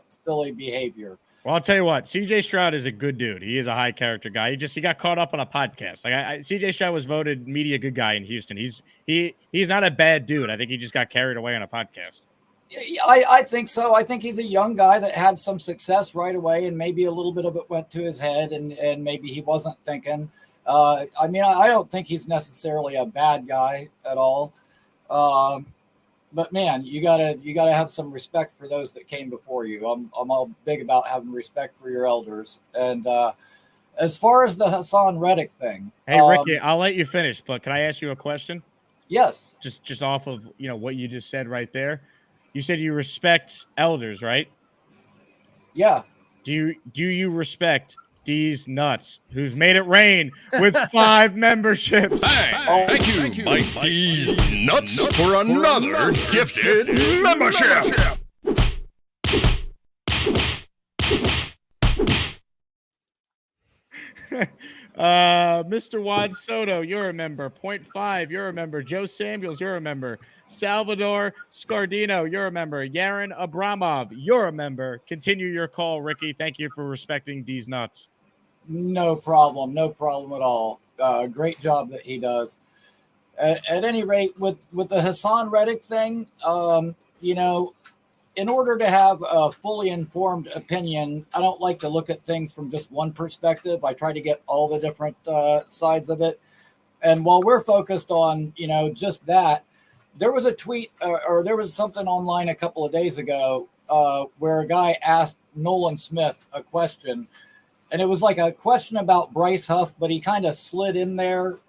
silly behavior. Well, I'll tell you what, CJ Stroud is a good dude. He is a high character guy. He got caught up on a podcast. CJ Stroud was voted media good guy in Houston. He's not a bad dude. I think he just got carried away on a podcast. I think so. I think he's a young guy that had some success right away, and maybe a little bit of it went to his head, and maybe he wasn't thinking. I don't think he's necessarily a bad guy at all. but man, you gotta have some respect for those that came before you. I'm all big about having respect for your elders. And as far as the Haason Reddick thing, Hey Ricky, I'll let you finish, but can I ask you a question? Yes. Just off of what you just said right there. You said you respect elders, right? Yeah. Do you respect D's Nuts, who's made it rain with 5 memberships? Thank you, Mike D's Nuts, for another gifted membership. Mr. Juan Soto, you're a member. Point 5, you're a member. Joe Samuels, you're a member. Salvador Scardino, you're a member. Yaron Abramov, you're a member. Continue your call, Ricky. Thank you for respecting D's Nuts. No problem. No problem at all. Great job that he does. At any rate, with the Haason Reddick thing, in order to have a fully informed opinion, I don't like to look at things from just one perspective. I try to get all the different sides of it. And while we're focused on, just that, there was a tweet or there was something online a couple of days ago where a guy asked Nolan Smith a question. And it was like a question about Bryce Huff, but he kind of slid in there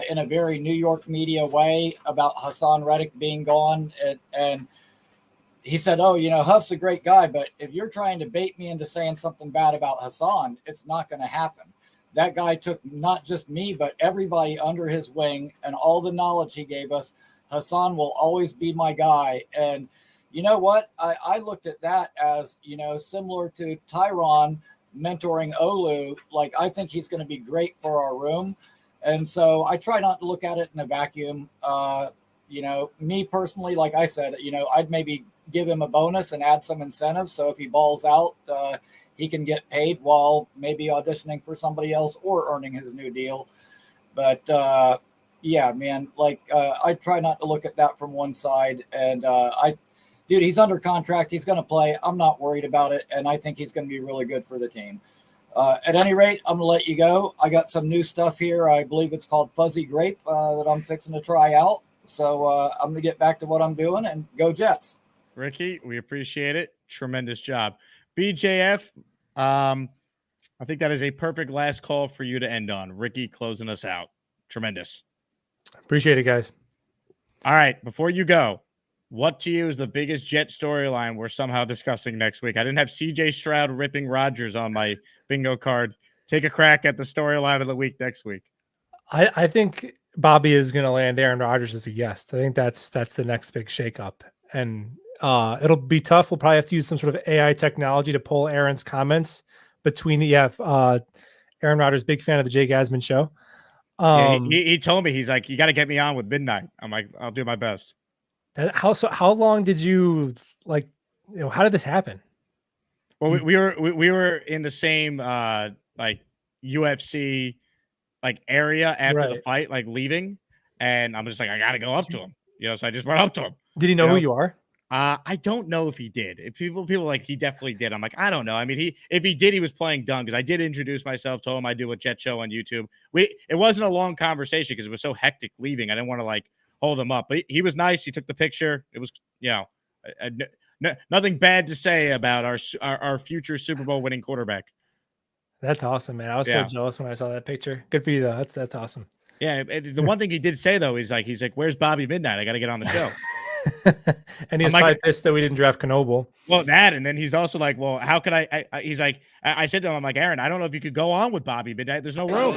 in a very New York media way about Haason Reddick being gone. And he said, Huff's a great guy, but if you're trying to bait me into saying something bad about Haason, it's not going to happen. That guy took not just me, but everybody under his wing and all the knowledge he gave us. Haason will always be my guy. And you know what? I looked at that as, similar to Tyron mentoring Olu. Like, I think he's going to be great for our room. And so I try not to look at it in a vacuum. Me personally, like I said, I'd maybe give him a bonus and add some incentives. So if he balls out, he can get paid while maybe auditioning for somebody else or earning his new deal. But yeah, man, I try not to look at that from one side. And dude, he's under contract. He's going to play. I'm not worried about it. And I think he's going to be really good for the team. At any rate, I'm going to let you go. I got some new stuff here. I believe it's called Fuzzy Grape that I'm fixing to try out. So I'm going to get back to what I'm doing and go Jets. Ricky, we appreciate it. Tremendous job. BJF, I think that is a perfect last call for you to end on. Ricky closing us out. Tremendous. Appreciate it, guys. All right. Before you go, what to you is the biggest Jet storyline we're somehow discussing next week? I didn't have CJ Stroud ripping Rodgers on my bingo card. Take a crack at the storyline of the week next week. I think Bobby is going to land Aaron Rodgers as a guest. I think that's the next big shakeup. And it'll be tough. We'll probably have to use some sort of AI technology to pull Aaron's comments between the Aaron Rodgers, big fan of the Jake Asman show. He told me, he's like, you got to get me on with midnight. I'm like, I'll do my best. How long did you how did this happen? Well, we were in the same UFC area after the fight, leaving, and I'm just like, I got to go up to him, so I just went up to him. Did he know who you are? I don't know if he did. If people he definitely did. I'm like, I don't know. I mean, if he did, he was playing dumb, because I did introduce myself, told him I do a Jet show on YouTube. It wasn't a long conversation because it was so hectic leaving. I didn't want to hold him up, but he was nice. He took the picture. It was, nothing bad to say about our future Super Bowl winning quarterback. That's awesome, man. I was so jealous when I saw that picture. Good for you, though. That's awesome. Yeah. The one thing he did say, though, he's like, where's Bobby Midnight? I got to get on the show. And he's probably pissed that we didn't draft Knoble. Well, that, and then he's also like, well, how could I he's like, I said to him, I'm like, Aaron, I don't know if you could go on with Bobby Midnight. There's no room.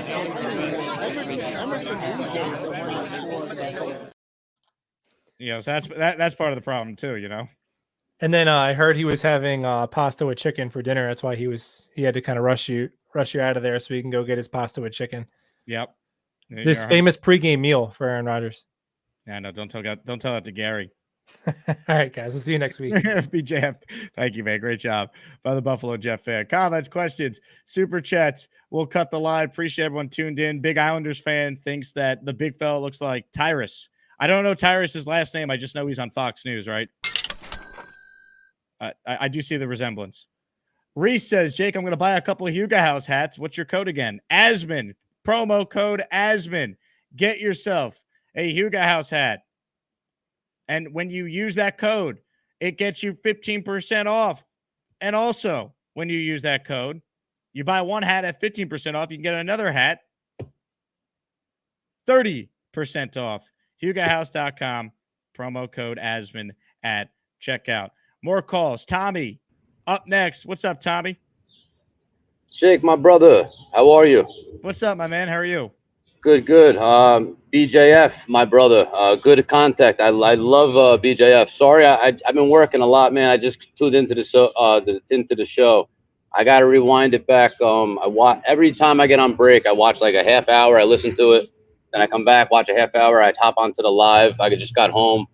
So that's part of the problem too, And then I heard he was having pasta with chicken for dinner. That's why he had to kind of rush you out of there so he can go get his pasta with chicken. Yep. This famous pregame meal for Aaron Rodgers. Yeah, no, don't tell that to Gary. All right, guys. We'll see you next week. BJF, thank you, man. Great job by the Buffalo Jet fan. Comments, questions, super chats. We'll cut the line. Appreciate everyone tuned in. Big Islanders fan thinks that the big fella looks like Tyrus. I don't know Tyrus's last name. I just know he's on Fox News, right? I do see the resemblance. Reese says, Jake, I'm going to buy a couple of Huga House hats. What's your code again? Asman. Promo code Asman. Get yourself a Huga House hat. And when you use that code, it gets you 15% off. And also, when you use that code, you buy one hat at 15% off, you can get another hat 30% off. HugoHouse.com, promo code Asman at checkout. More calls. Tommy, up next. What's up, Tommy? Jake, my brother, how are you? What's up, my man? How are you? Good, good. BJF, my brother, good contact. I love BJF. Sorry, I've been working a lot, man. I just tuned into the show. I got to rewind it back. Every time I get on break, I watch like a half hour. I listen to it. Then I come back, watch a half hour. I hop onto the live. I just got home.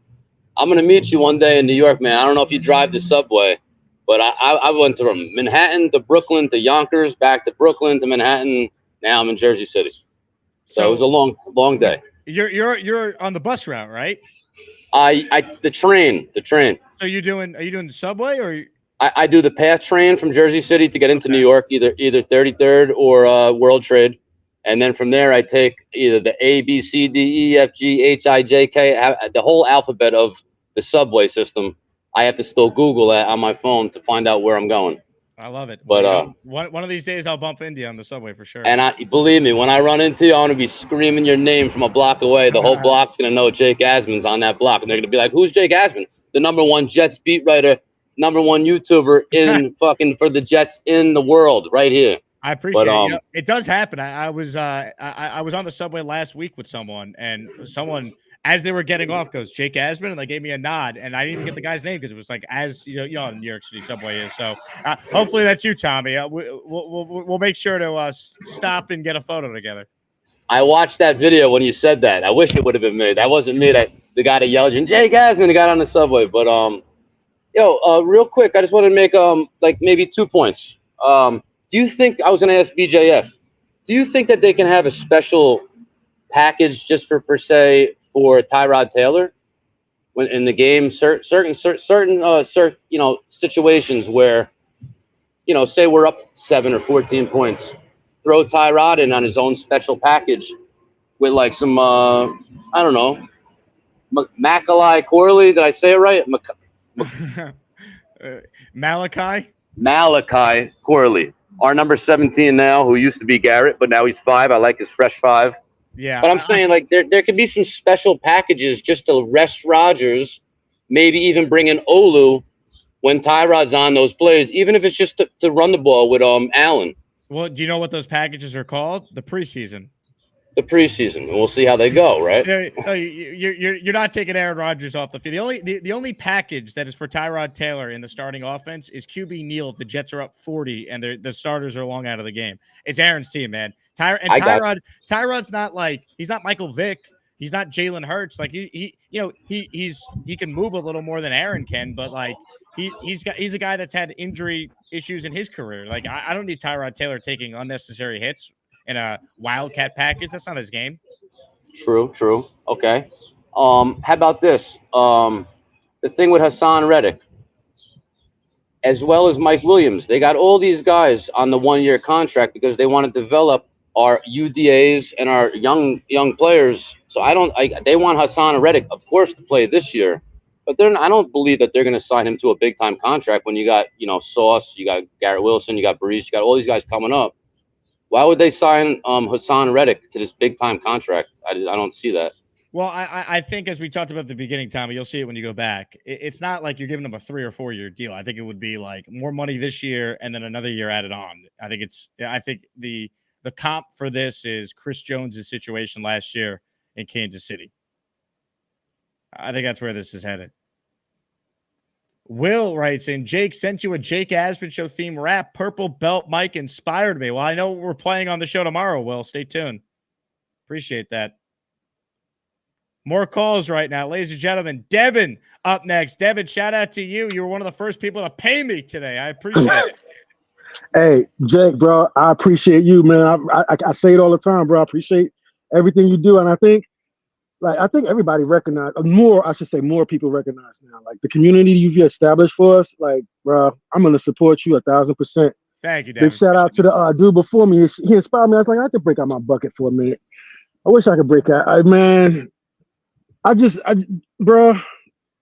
I'm going to meet you one day in New York, man. I don't know if you drive the subway, but I went from Manhattan to Brooklyn to Yonkers, back to Brooklyn to Manhattan. Now I'm in Jersey City. So it was a long day. You're on the bus route, right? The train. So are you doing the subway or? I do the PATH train from Jersey City to get into New York, either 33rd or World Trade. And then from there, I take either the A, B, C, D, E, F, G, H, I, J, K, the whole alphabet of the subway system. I have to still Google that on my phone to find out where I'm going. I love it. But one of these days, I'll bump into you on the subway for sure. And believe me, when I run into you, I'm gonna be screaming your name from a block away. The whole block's gonna know Jake Asman's on that block, and they're gonna be like, "Who's Jake Asman? The #1 Jets beat writer, #1 YouTuber in fucking for the Jets in the world, right here." I appreciate it. It does happen. I was on the subway last week with someone, and someone, as they were getting off, goes, "Jake Asman," and they gave me a nod, and I didn't even get the guy's name because it was like, as you know, New York City subway is. So hopefully that's you, Tommy. We'll make sure to stop and get a photo together. I watched that video when you said that. I wish it would have been me. That wasn't me. That the guy that yelled, "Jake Asman," the guy on the subway. But real quick, I just want to make like maybe 2 points. Do you think, I was going to ask BJF, do you think that they can have a special package just for per se for Tyrod Taylor when in the game, certain situations where, say we're up 7 or 14 points, throw Tyrod in on his own special package with like some, I don't know, Macaulay Corley. Did I say it right? Malachi Corley. Our number 17 now, who used to be Garrett, but now he's 5. I like his fresh 5. Yeah. But I'm saying, like, there could be some special packages just to rest Rodgers, maybe even bring in Olu when Tyrod's on those plays, even if it's just to run the ball with Allen. Well, do you know what those packages are called? The preseason. The preseason. We'll see how they go, right? You're not taking Aaron Rodgers off the field. The only package that is for Tyrod Taylor in the starting offense is QB Neal if the Jets are up 40 and the starters are long out of the game. It's Aaron's team, man. Tyrod's not like, he's not Michael Vick. He's not Jalen Hurts. Like he can move a little more than Aaron can, but like he's a guy that's had injury issues in his career. Like I don't need Tyrod Taylor taking unnecessary hits in a wildcat package. That's not his game. True. Okay. How about this? The thing with Haason Reddick, as well as Mike Williams, they got all these guys on the 1-year contract because they want to develop our UDAs and our young players. So they want Haason Reddick, of course, to play this year, but I don't believe that they're going to sign him to a big time contract when you got, Sauce, you got Garrett Wilson, you got Brees, you got all these guys coming up. Why would they sign Haason Reddick to this big-time contract? I don't see that. Well, I think as we talked about at the beginning, Tommy, you'll see it when you go back. It's not like you're giving them a 3 or 4 year deal. I think it would be like more money this year and then another year added on. I think the comp for this is Chris Jones' situation last year in Kansas City. I think that's where this is headed. Will writes in, Jake sent you a Jake Asman Show theme rap. Purple Belt Mike inspired me. Well, I know we're playing on the show tomorrow, Will. Stay tuned. Appreciate that. More calls right now, ladies and gentlemen. Devin up next. Devin, shout out to you. You were one of the first people to pay me today. I appreciate it. Hey, Jake, bro, I appreciate you, man. I say it all the time, bro. I appreciate everything you do. And I think everybody more people recognize now. Like the community you've established for us, like, bro, I'm going to support you 1,000%. Thank you, Devin. Big shout out to the dude before me. He inspired me. I was like, I have to break out my bucket for a minute. I wish I could break out. Bro,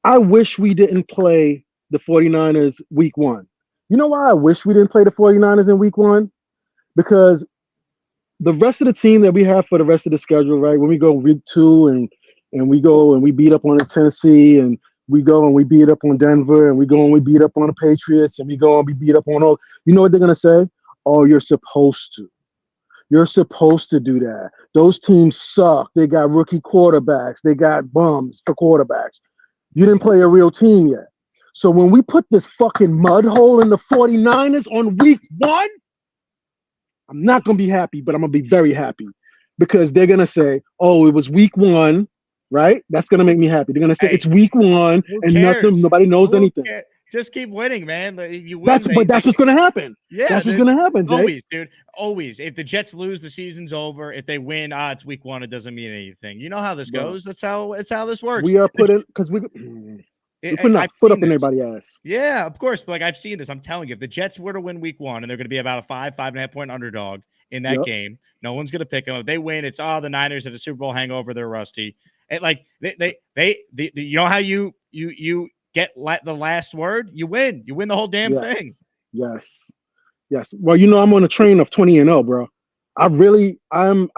I wish we didn't play the 49ers week 1. You know why I wish we didn't play the 49ers in week 1? Because the rest of the team that we have for the rest of the schedule, right? When we go week 2 and we go and we beat up on the Tennessee, and we go and we beat up on Denver, and we go and we beat up on the Patriots, and we go and we beat up on all. You know what they're gonna say? Oh, you're supposed to. You're supposed to do that. Those teams suck. They got rookie quarterbacks. They got bums for quarterbacks. You didn't play a real team yet. So when we put this fucking mud hole in the 49ers on week 1, I'm not going to be happy, but I'm going to be very happy because they're going to say, oh, it was week 1, right? That's going to make me happy. They're going to say it's week 1 and nobody knows anything. Just keep winning, man. You win. That's what's going to happen. Yeah, that's what's going to happen, Jake. Always, dude. Always. If the Jets lose, the season's over. If they win, it's week 1. It doesn't mean anything. You know how this goes. That's how this works. We are putting because we're putting our foot up in everybody's ass. Yeah, of course. But like I've seen this. I'm telling you, if the Jets were to win week 1 and they're going to be about a 5.5 point underdog in that game, no one's going to pick them. If they win, it's the Niners had a Super Bowl hangover. They're rusty. And like they you know how you get the last word, you win the whole damn thing. Yes. Well, I'm on a train of 20-0, bro. And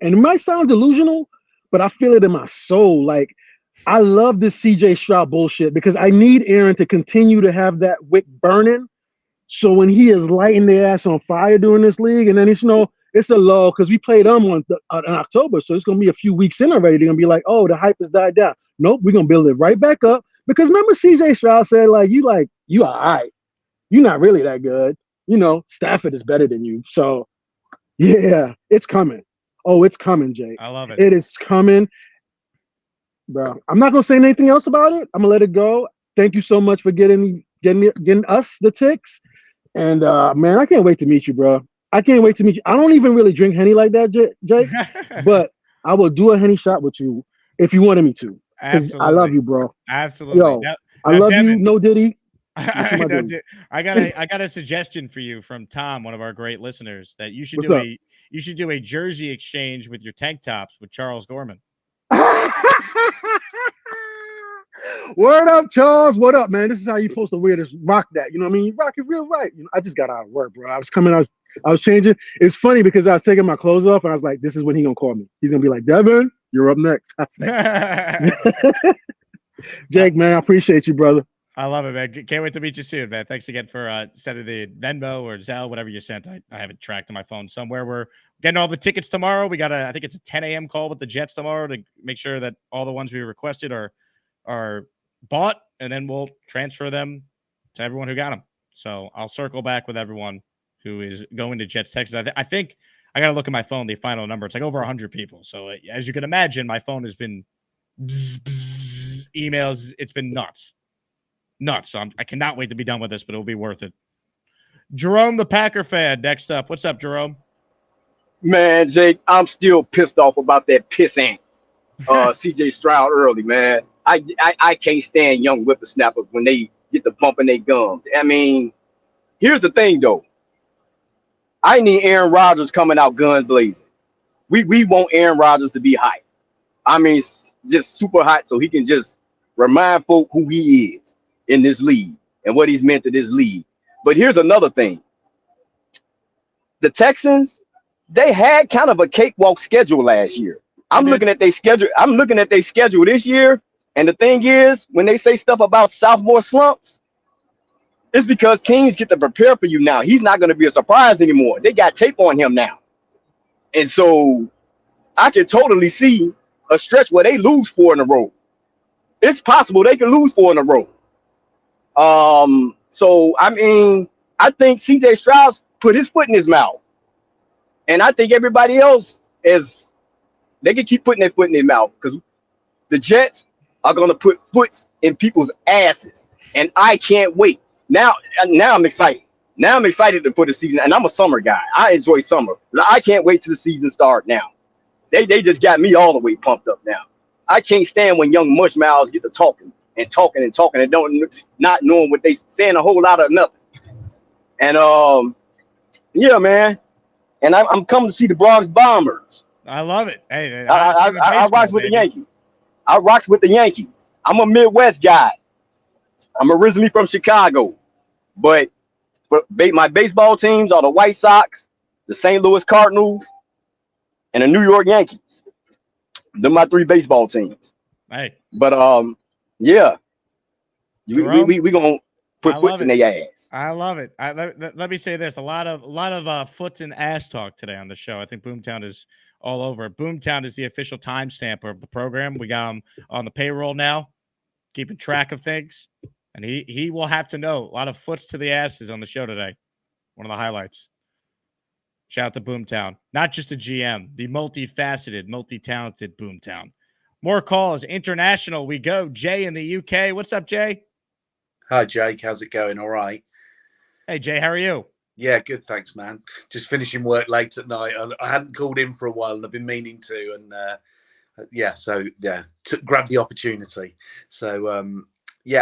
it might sound delusional, but I feel it in my soul. Like I love this CJ Stroud bullshit because I need Aaron to continue to have that wick burning. So when he is lighting their ass on fire during this league, and then it's a lull because we played them in October, so it's gonna be a few weeks in already. They're gonna be like, oh, the hype has died down. Nope, we're gonna build it right back up. Because remember CJ Stroud said, you all right. You're not really that good. Stafford is better than you. So, yeah, it's coming. Oh, it's coming, Jake. I love it. It is coming. Bro, I'm not going to say anything else about it. I'm going to let it go. Thank you so much for getting us the ticks. And, man, I can't wait to meet you, bro. I can't wait to meet you. I don't even really drink Henny like that, Jake. But I will do a Henny shot with you if you wanted me to. Absolutely. I love you, bro. Absolutely. Yo, I love Devin, you. No Diddy. I got a suggestion for you from Tom, one of our great listeners, that you should do a jersey exchange with your tank tops with Charles Gorman. Word up, Charles. What up, man? This is how you supposed to wear this. Rock that. You know what I mean? You rock it real right. I just got out of work, bro. I was changing. It's funny because I was taking my clothes off and I was like, this is when he's gonna call me. He's gonna be like, Devin, you're up next. Jake, man, I appreciate you, brother. I love it, man. Can't wait to meet you soon, man. Thanks again for sending the Venmo or Zelle, whatever you sent. I have it tracked on my phone somewhere. We're getting all the tickets tomorrow. We got I think it's a 10 a.m. call with the Jets tomorrow to make sure that all the ones we requested are bought, and then we'll transfer them to everyone who got them. So I'll circle back with everyone who is going to Jets, Texas. I think I got to look at my phone, the final number. It's like over 100 people. So as you can imagine, my phone has been emails. It's been nuts. So I cannot wait to be done with this, but it'll be worth it. Jerome, the Packer fan, next up. What's up, Jerome? Man, Jake, I'm still pissed off about that pissant CJ Stroud early, man. I can't stand young whippersnappers when they get the bump in their gums. I mean, here's the thing, though. I need Aaron Rodgers coming out guns blazing. We want Aaron Rodgers to be hot. I mean, just super hot so he can just remind folk who he is in this league and what he's meant to this league. But here's another thing. The Texans, they had kind of a cakewalk schedule last year. I'm looking at their schedule this year, and the thing is, when they say stuff about sophomore slumps, it's because teams get to prepare for you now. He's not going to be a surprise anymore. They got tape on him now. And so I can totally see a stretch where they lose 4 in a row. It's possible they can lose 4 in a row. So I mean, I think CJ Stroud put his foot in his mouth, and I think everybody else they can keep putting their foot in their mouth because the Jets are going to put foots in people's asses, and I can't wait. Now I'm excited. Now I'm excited to put the season, and I'm a summer guy. I enjoy summer. I can't wait till the season start now. They just got me all the way pumped up now. I can't stand when young mush mouths get to talking and not knowing what they saying a whole lot of nothing. And yeah, man. And I'm coming to see the Bronx Bombers. I love it. Hey, I rocks with the Yankees. I'm a Midwest guy. I'm originally from Chicago, but my baseball teams are the White Sox, the St. Louis Cardinals, and the New York Yankees. They're my 3 baseball teams. Hey, but yeah, Jerome, we gonna put I foots love in it. their ass. I love it. Let me say this: a lot of foot and ass talk today on the show. I think Boomtown is all over it. Boomtown is the official timestamper of the program. We got him on the payroll now, keeping track of things, and he will have to know a lot of foots to the asses on the show today. One of the highlights. Shout out to Boomtown, not just a GM, the multifaceted, multi-talented Boomtown. More calls, international. We go. Jay in the UK. What's up, Jay? Hi, Jake. How's it going? All right. Hey, Jay. How are you? Yeah, good. Thanks, man. Just finishing work late at night. I hadn't called in for a while, and I've been meaning to. And grab the opportunity. So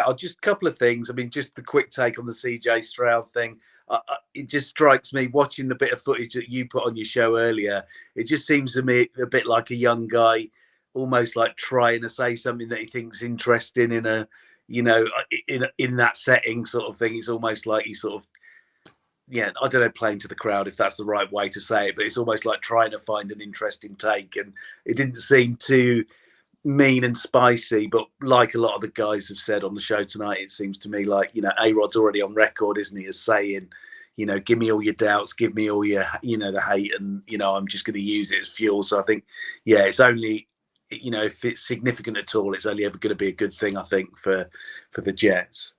I'll just a couple of things. I mean, just the quick take on the CJ Stroud thing. It just strikes me watching the bit of footage that you put on your show earlier. It just seems to me a bit like a young guy, almost like trying to say something that he thinks interesting in a, in that setting sort of thing. It's almost like he's sort of, I don't know, playing to the crowd if that's the right way to say it, but it's almost like trying to find an interesting take, and it didn't seem too mean and spicy. But like a lot of the guys have said on the show tonight, it seems to me like, A-Rod's already on record, isn't he, as saying, give me all your doubts, give me all your, the hate, and, I'm just going to use it as fuel. So I think, it's only, if it's significant at all, it's only ever going to be a good thing, I think, for the Jets.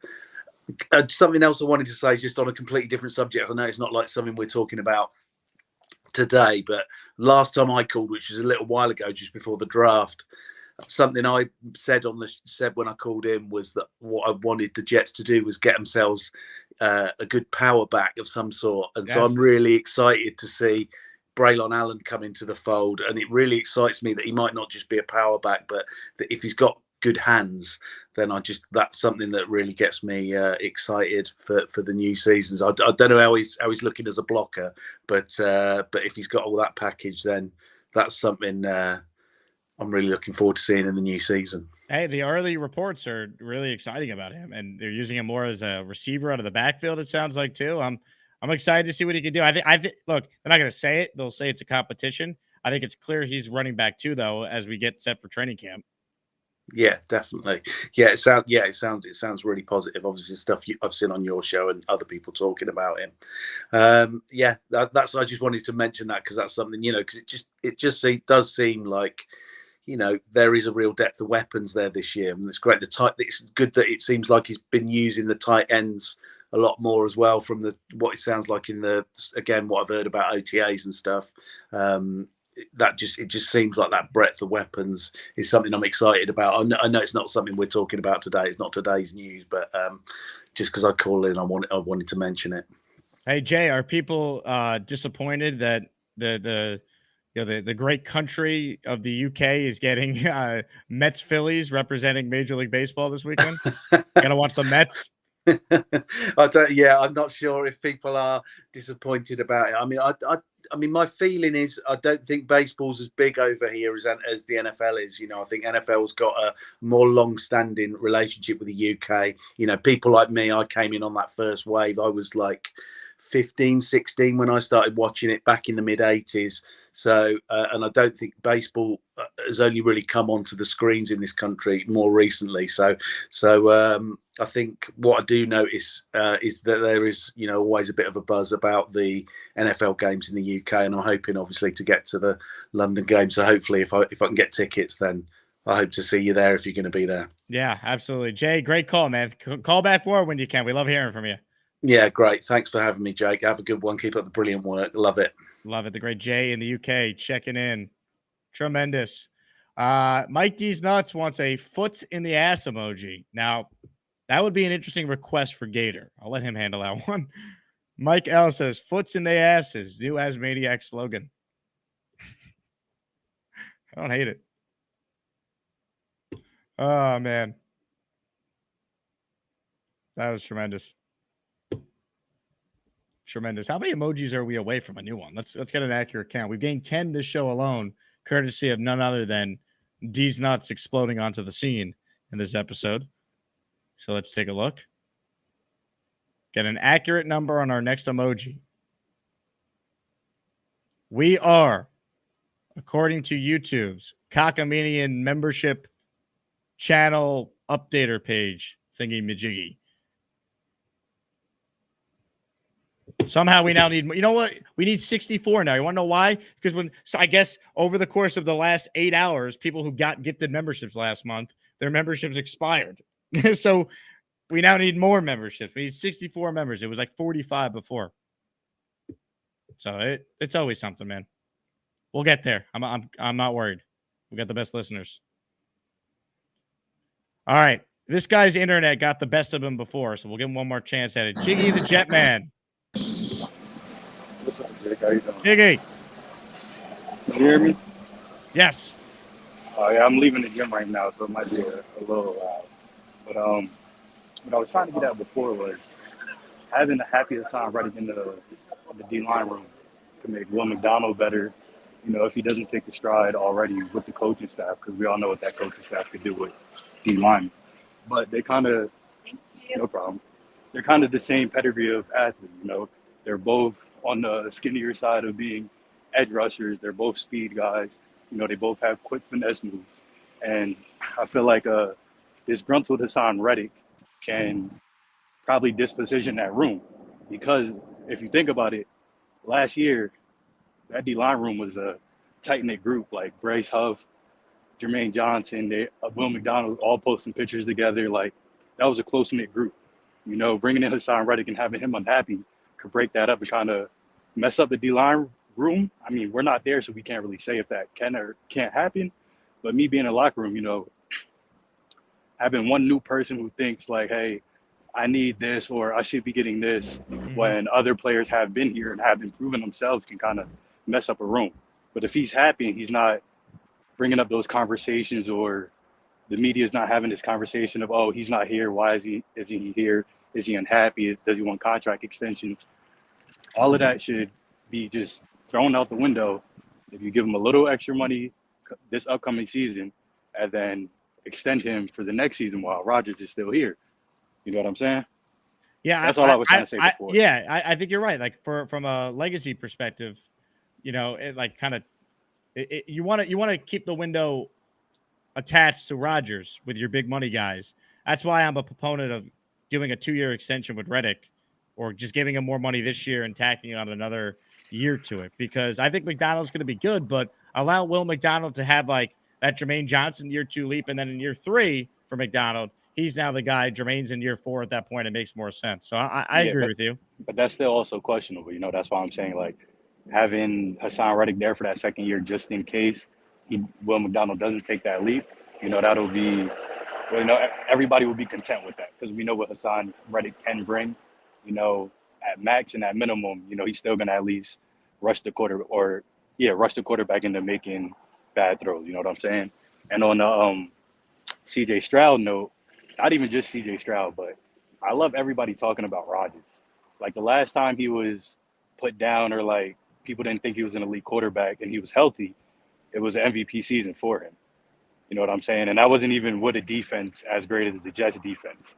Something else I wanted to say, just on a completely different subject. I know it's not like something we're talking about today, but last time I called, which was a little while ago, just before the draft, something I said when I called in was that what I wanted the Jets to do was get themselves a good power back of some sort. And so I'm really excited to see Braylon Allen come into the fold. And it really excites me that he might not just be a power back, but that if he's got good hands, then that's something that really gets me excited for the new seasons. I don't know how he's looking as a blocker, but if he's got all that package, then that's something I'm really looking forward to seeing in the new season. Hey, the early reports are really exciting about him, and they're using him more as a receiver out of the backfield, it sounds like, too. I'm excited to see what he can do. I think look, they're not going to say it. They'll say it's a competition. I think it's clear he's running back too, though, as we get set for training camp. Yeah, definitely. Yeah, it sounds really positive. Obviously, stuff I've seen on your show and other people talking about him. That's I just wanted to mention that because that's something, because it does seem like, there is a real depth of weapons there this year, and it's great. It's good that it seems like he's been using the tight ends a lot more as well. From what it sounds like in what I've heard about OTAs and stuff. It just seems like that breadth of weapons is something I'm excited about. I know it's not something we're talking about today. It's not today's news, but just because I called in, I wanted to mention it. Hey Jay, are people disappointed that the great country of the UK is getting Mets Phillies representing Major League Baseball this weekend? Gotta watch the Mets. I'm not sure if people are disappointed about it. I mean, my feeling is I don't think baseball's as big over here as the NFL is. I think NFL's got a more long-standing relationship with the UK. People like me, I came in on that first wave. I was like 15, 16 when I started watching it back in the mid-80s. So, and I don't think baseball has only really come onto the screens in this country more recently. So I think what I do notice is that there is, always a bit of a buzz about the NFL games in the UK, and I'm hoping, obviously, to get to the London game. So hopefully, if I can get tickets, then I hope to see you there if you're going to be there. Yeah, absolutely, Jay. Great call, man. Call back more when you can. We love hearing from you. Yeah, great. Thanks for having me, Jake. Have a good one. Keep up the brilliant work. Love it. Love it. The great Jay in the UK checking in. Tremendous. Mike D's Nuts wants a foot in the ass emoji. Now, that would be an interesting request for Gator. I'll let him handle that one. Mike L says, foots in the asses. New Asmaniac slogan. I don't hate it. Oh, man. That was tremendous. Tremendous. How many emojis are we away from a new one? Let's get an accurate count. We've gained 10 this show alone, courtesy of none other than D's Nuts exploding onto the scene in this episode. So let's take a look. Get an accurate number on our next emoji. We are, according to YouTube's Cockamanian membership channel updater page, thingy majiggy. Somehow we now need, you know what? We need 64 now. You want to know why? Because so I guess over the course of the last 8 hours, people who got gifted memberships last month, their memberships expired. So we now need more memberships. We need 64 members. It was like 45 before. So it's always something, man. We'll get there. I'm not worried. We got the best listeners. All right. This guy's internet got the best of him before, so we'll give him one more chance at it. Jiggy the Jetman. What's up, Jake? How you doing? Jiggy. Can you hear me? Yes. Yeah, I'm leaving the gym right now, so it might be a little loud. But what I was trying to get at before was having a happy Hassan Reddick in the D-line room could make Will McDonald better, you know, if he doesn't take the stride already with the coaching staff, because we all know what that coaching staff could do with D-line. But they kind of, no problem, they're kind of the same pedigree of athlete, you know. They're both on the skinnier side of being edge rushers. They're both speed guys. You know, they both have quick finesse moves. And I feel like disgruntled Hassan Reddick can probably disposition that room. Because if you think about it, last year, that D-line room was a tight-knit group, like Bryce Huff, Jermaine Johnson, Will McDonald, all posting pictures together. Like, that was a close-knit group. You know, bringing in Hassan Reddick and having him unhappy could break that up and kind of mess up the D-line room. I mean, we're not there, so we can't really say if that can or can't happen. But me being in the locker room, you know, having one new person who thinks like, hey, I need this or I should be getting this when other players have been here and have been proving themselves can kind of mess up a room. But if he's happy and he's not bringing up those conversations, or the media is not having this conversation of, oh, he's not here, why isn't he here? Is he unhappy? Does he want contract extensions? All of that should be just thrown out the window if you give him a little extra money this upcoming season and then extend him for the next season while Rodgers is still here. You know what I'm saying? Yeah, that's all I was trying to say before. I think you're right. Like from a legacy perspective, you know, it like kind of you want to keep the window attached to Rodgers with your big money guys. That's why I'm a proponent of doing a 2-year extension with Reddick, or just giving him more money this year and tacking on another year to it, because I think McDonald's going to be good, but allow Will McDonald to have like that Jermaine Johnson year 2 leap, and then in year 3 for McDonald, he's now the guy. Jermaine's in year 4 at that point. It makes more sense. So I agree with you. But that's still also questionable. You know, that's why I'm saying like having Hassan Reddick there for that second year just in case Will McDonald doesn't take that leap. You know, that'll be, well, you know, everybody will be content with that because we know what Hassan Reddick can bring. You know, at max and at minimum, you know, he's still going to at least rush the quarterback into making bad throws. You know what I'm saying? And on the CJ Stroud note, not even just CJ Stroud, but I love everybody talking about Rodgers. Like the last time he was put down or like people didn't think he was an elite quarterback and he was healthy, it was an MVP season for him. You know what I'm saying? And that wasn't even with a defense as great as the Jets defense,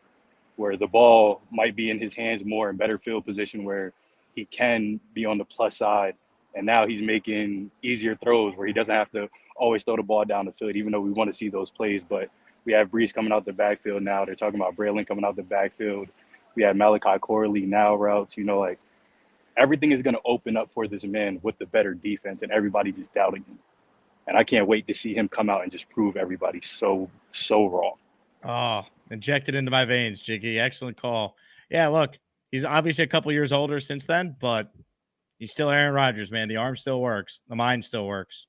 where the ball might be in his hands more in better field position where he can be on the plus side. And now he's making easier throws where he doesn't have to always throw the ball down the field, even though we want to see those plays. But we have Brees coming out the backfield now. They're talking about Braylon coming out the backfield. We have Malachi Corley now routes. You know, like everything is going to open up for this man with the better defense, and everybody's just doubting him. And I can't wait to see him come out and just prove everybody so wrong. Oh, injected into my veins, Jiggy. Excellent call. Yeah, look, he's obviously a couple years older since then, but he's still Aaron Rodgers, man. The arm still works. The mind still works.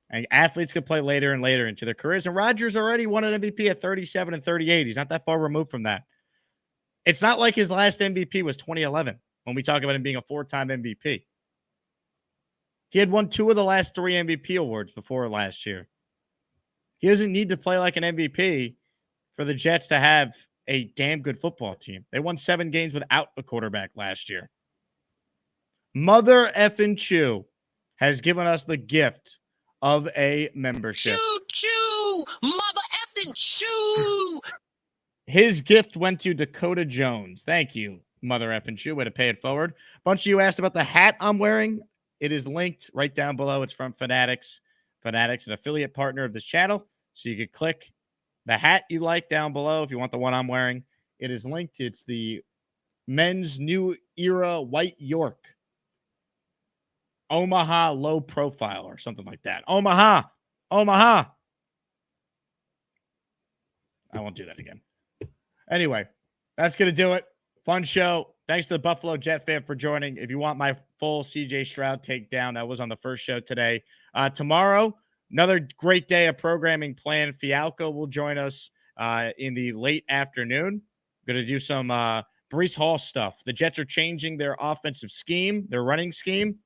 And athletes can play later and later into their careers. And Rodgers already won an MVP at 37 and 38. He's not that far removed from that. It's not like his last MVP was 2011 when we talk about him being a 4-time MVP. He had won 2 of the last 3 MVP awards before last year. He doesn't need to play like an MVP for the Jets to have a damn good football team. They won 7 games without a quarterback last year. Mother effing Chew has given us the gift of a membership. Choo choo, mother Captain Shoe. His gift went to Dakota Jones. Thank you, mother effing shoe. Way to pay it forward. Bunch of you asked about the hat I'm wearing. It is linked right down below. It's from Fanatics. Fanatics, an affiliate partner of this channel. So you could click the hat you like down below if you want the one I'm wearing. It is linked. It's the men's new era white York. Omaha low profile or something like that. Omaha. Omaha. I won't do that again. Anyway, that's going to do it. Fun show. Thanks to the Buffalo Jet fan for joining. If you want my full CJ Stroud takedown, that was on the first show today. Tomorrow, another great day of programming planned. Fialco will join us in the late afternoon. Going to do some Breece Hall stuff. The Jets are changing their offensive scheme, their running scheme.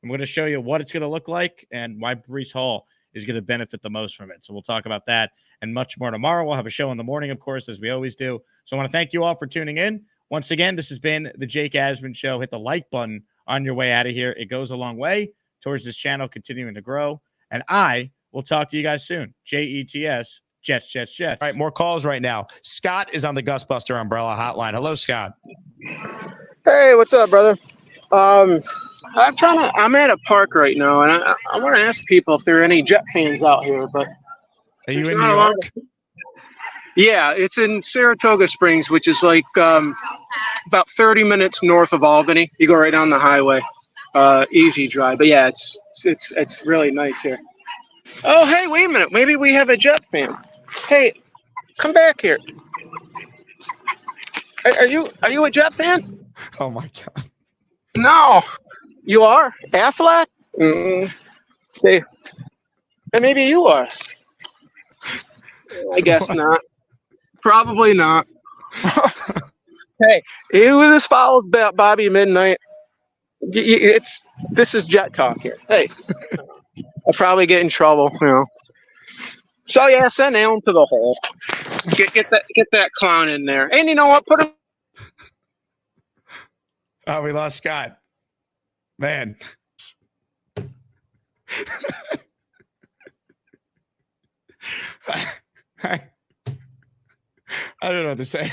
I'm going to show you what it's going to look like and why Breece Hall is going to benefit the most from it. So we'll talk about that and much more tomorrow. We'll have a show in the morning, of course, as we always do. So I want to thank you all for tuning in. Once again, this has been the Jake Asman Show. Hit the like button on your way out of here. It goes a long way towards this channel continuing to grow. And I will talk to you guys soon. JETS, Jets, Jets, Jets. All right, more calls right now. Scott is on the Gusbuster Umbrella Hotline. Hello, Scott. Hey, what's up, brother? I'm at a park right now, and I want to ask people if there are any Jet fans out here. But are you there's in not New a lot York? Yeah, it's in Saratoga Springs, which is like about 30 minutes north of Albany. You go right down the highway, easy drive. But yeah, it's really nice here. Oh, hey, wait a minute. Maybe we have a Jet fan. Hey, come back here. Are you a Jet fan? Oh my God. No, you are Affleck. See, and maybe you are. I guess not. Probably not. Hey, you this follows Bobby Midnight. This is Jet talk here. Hey, I'll probably get in trouble, you know. So yeah, send Alan to the hole. Get that clown in there. And you know what? Put him. Oh, we lost Scott. Man. I don't know what to say.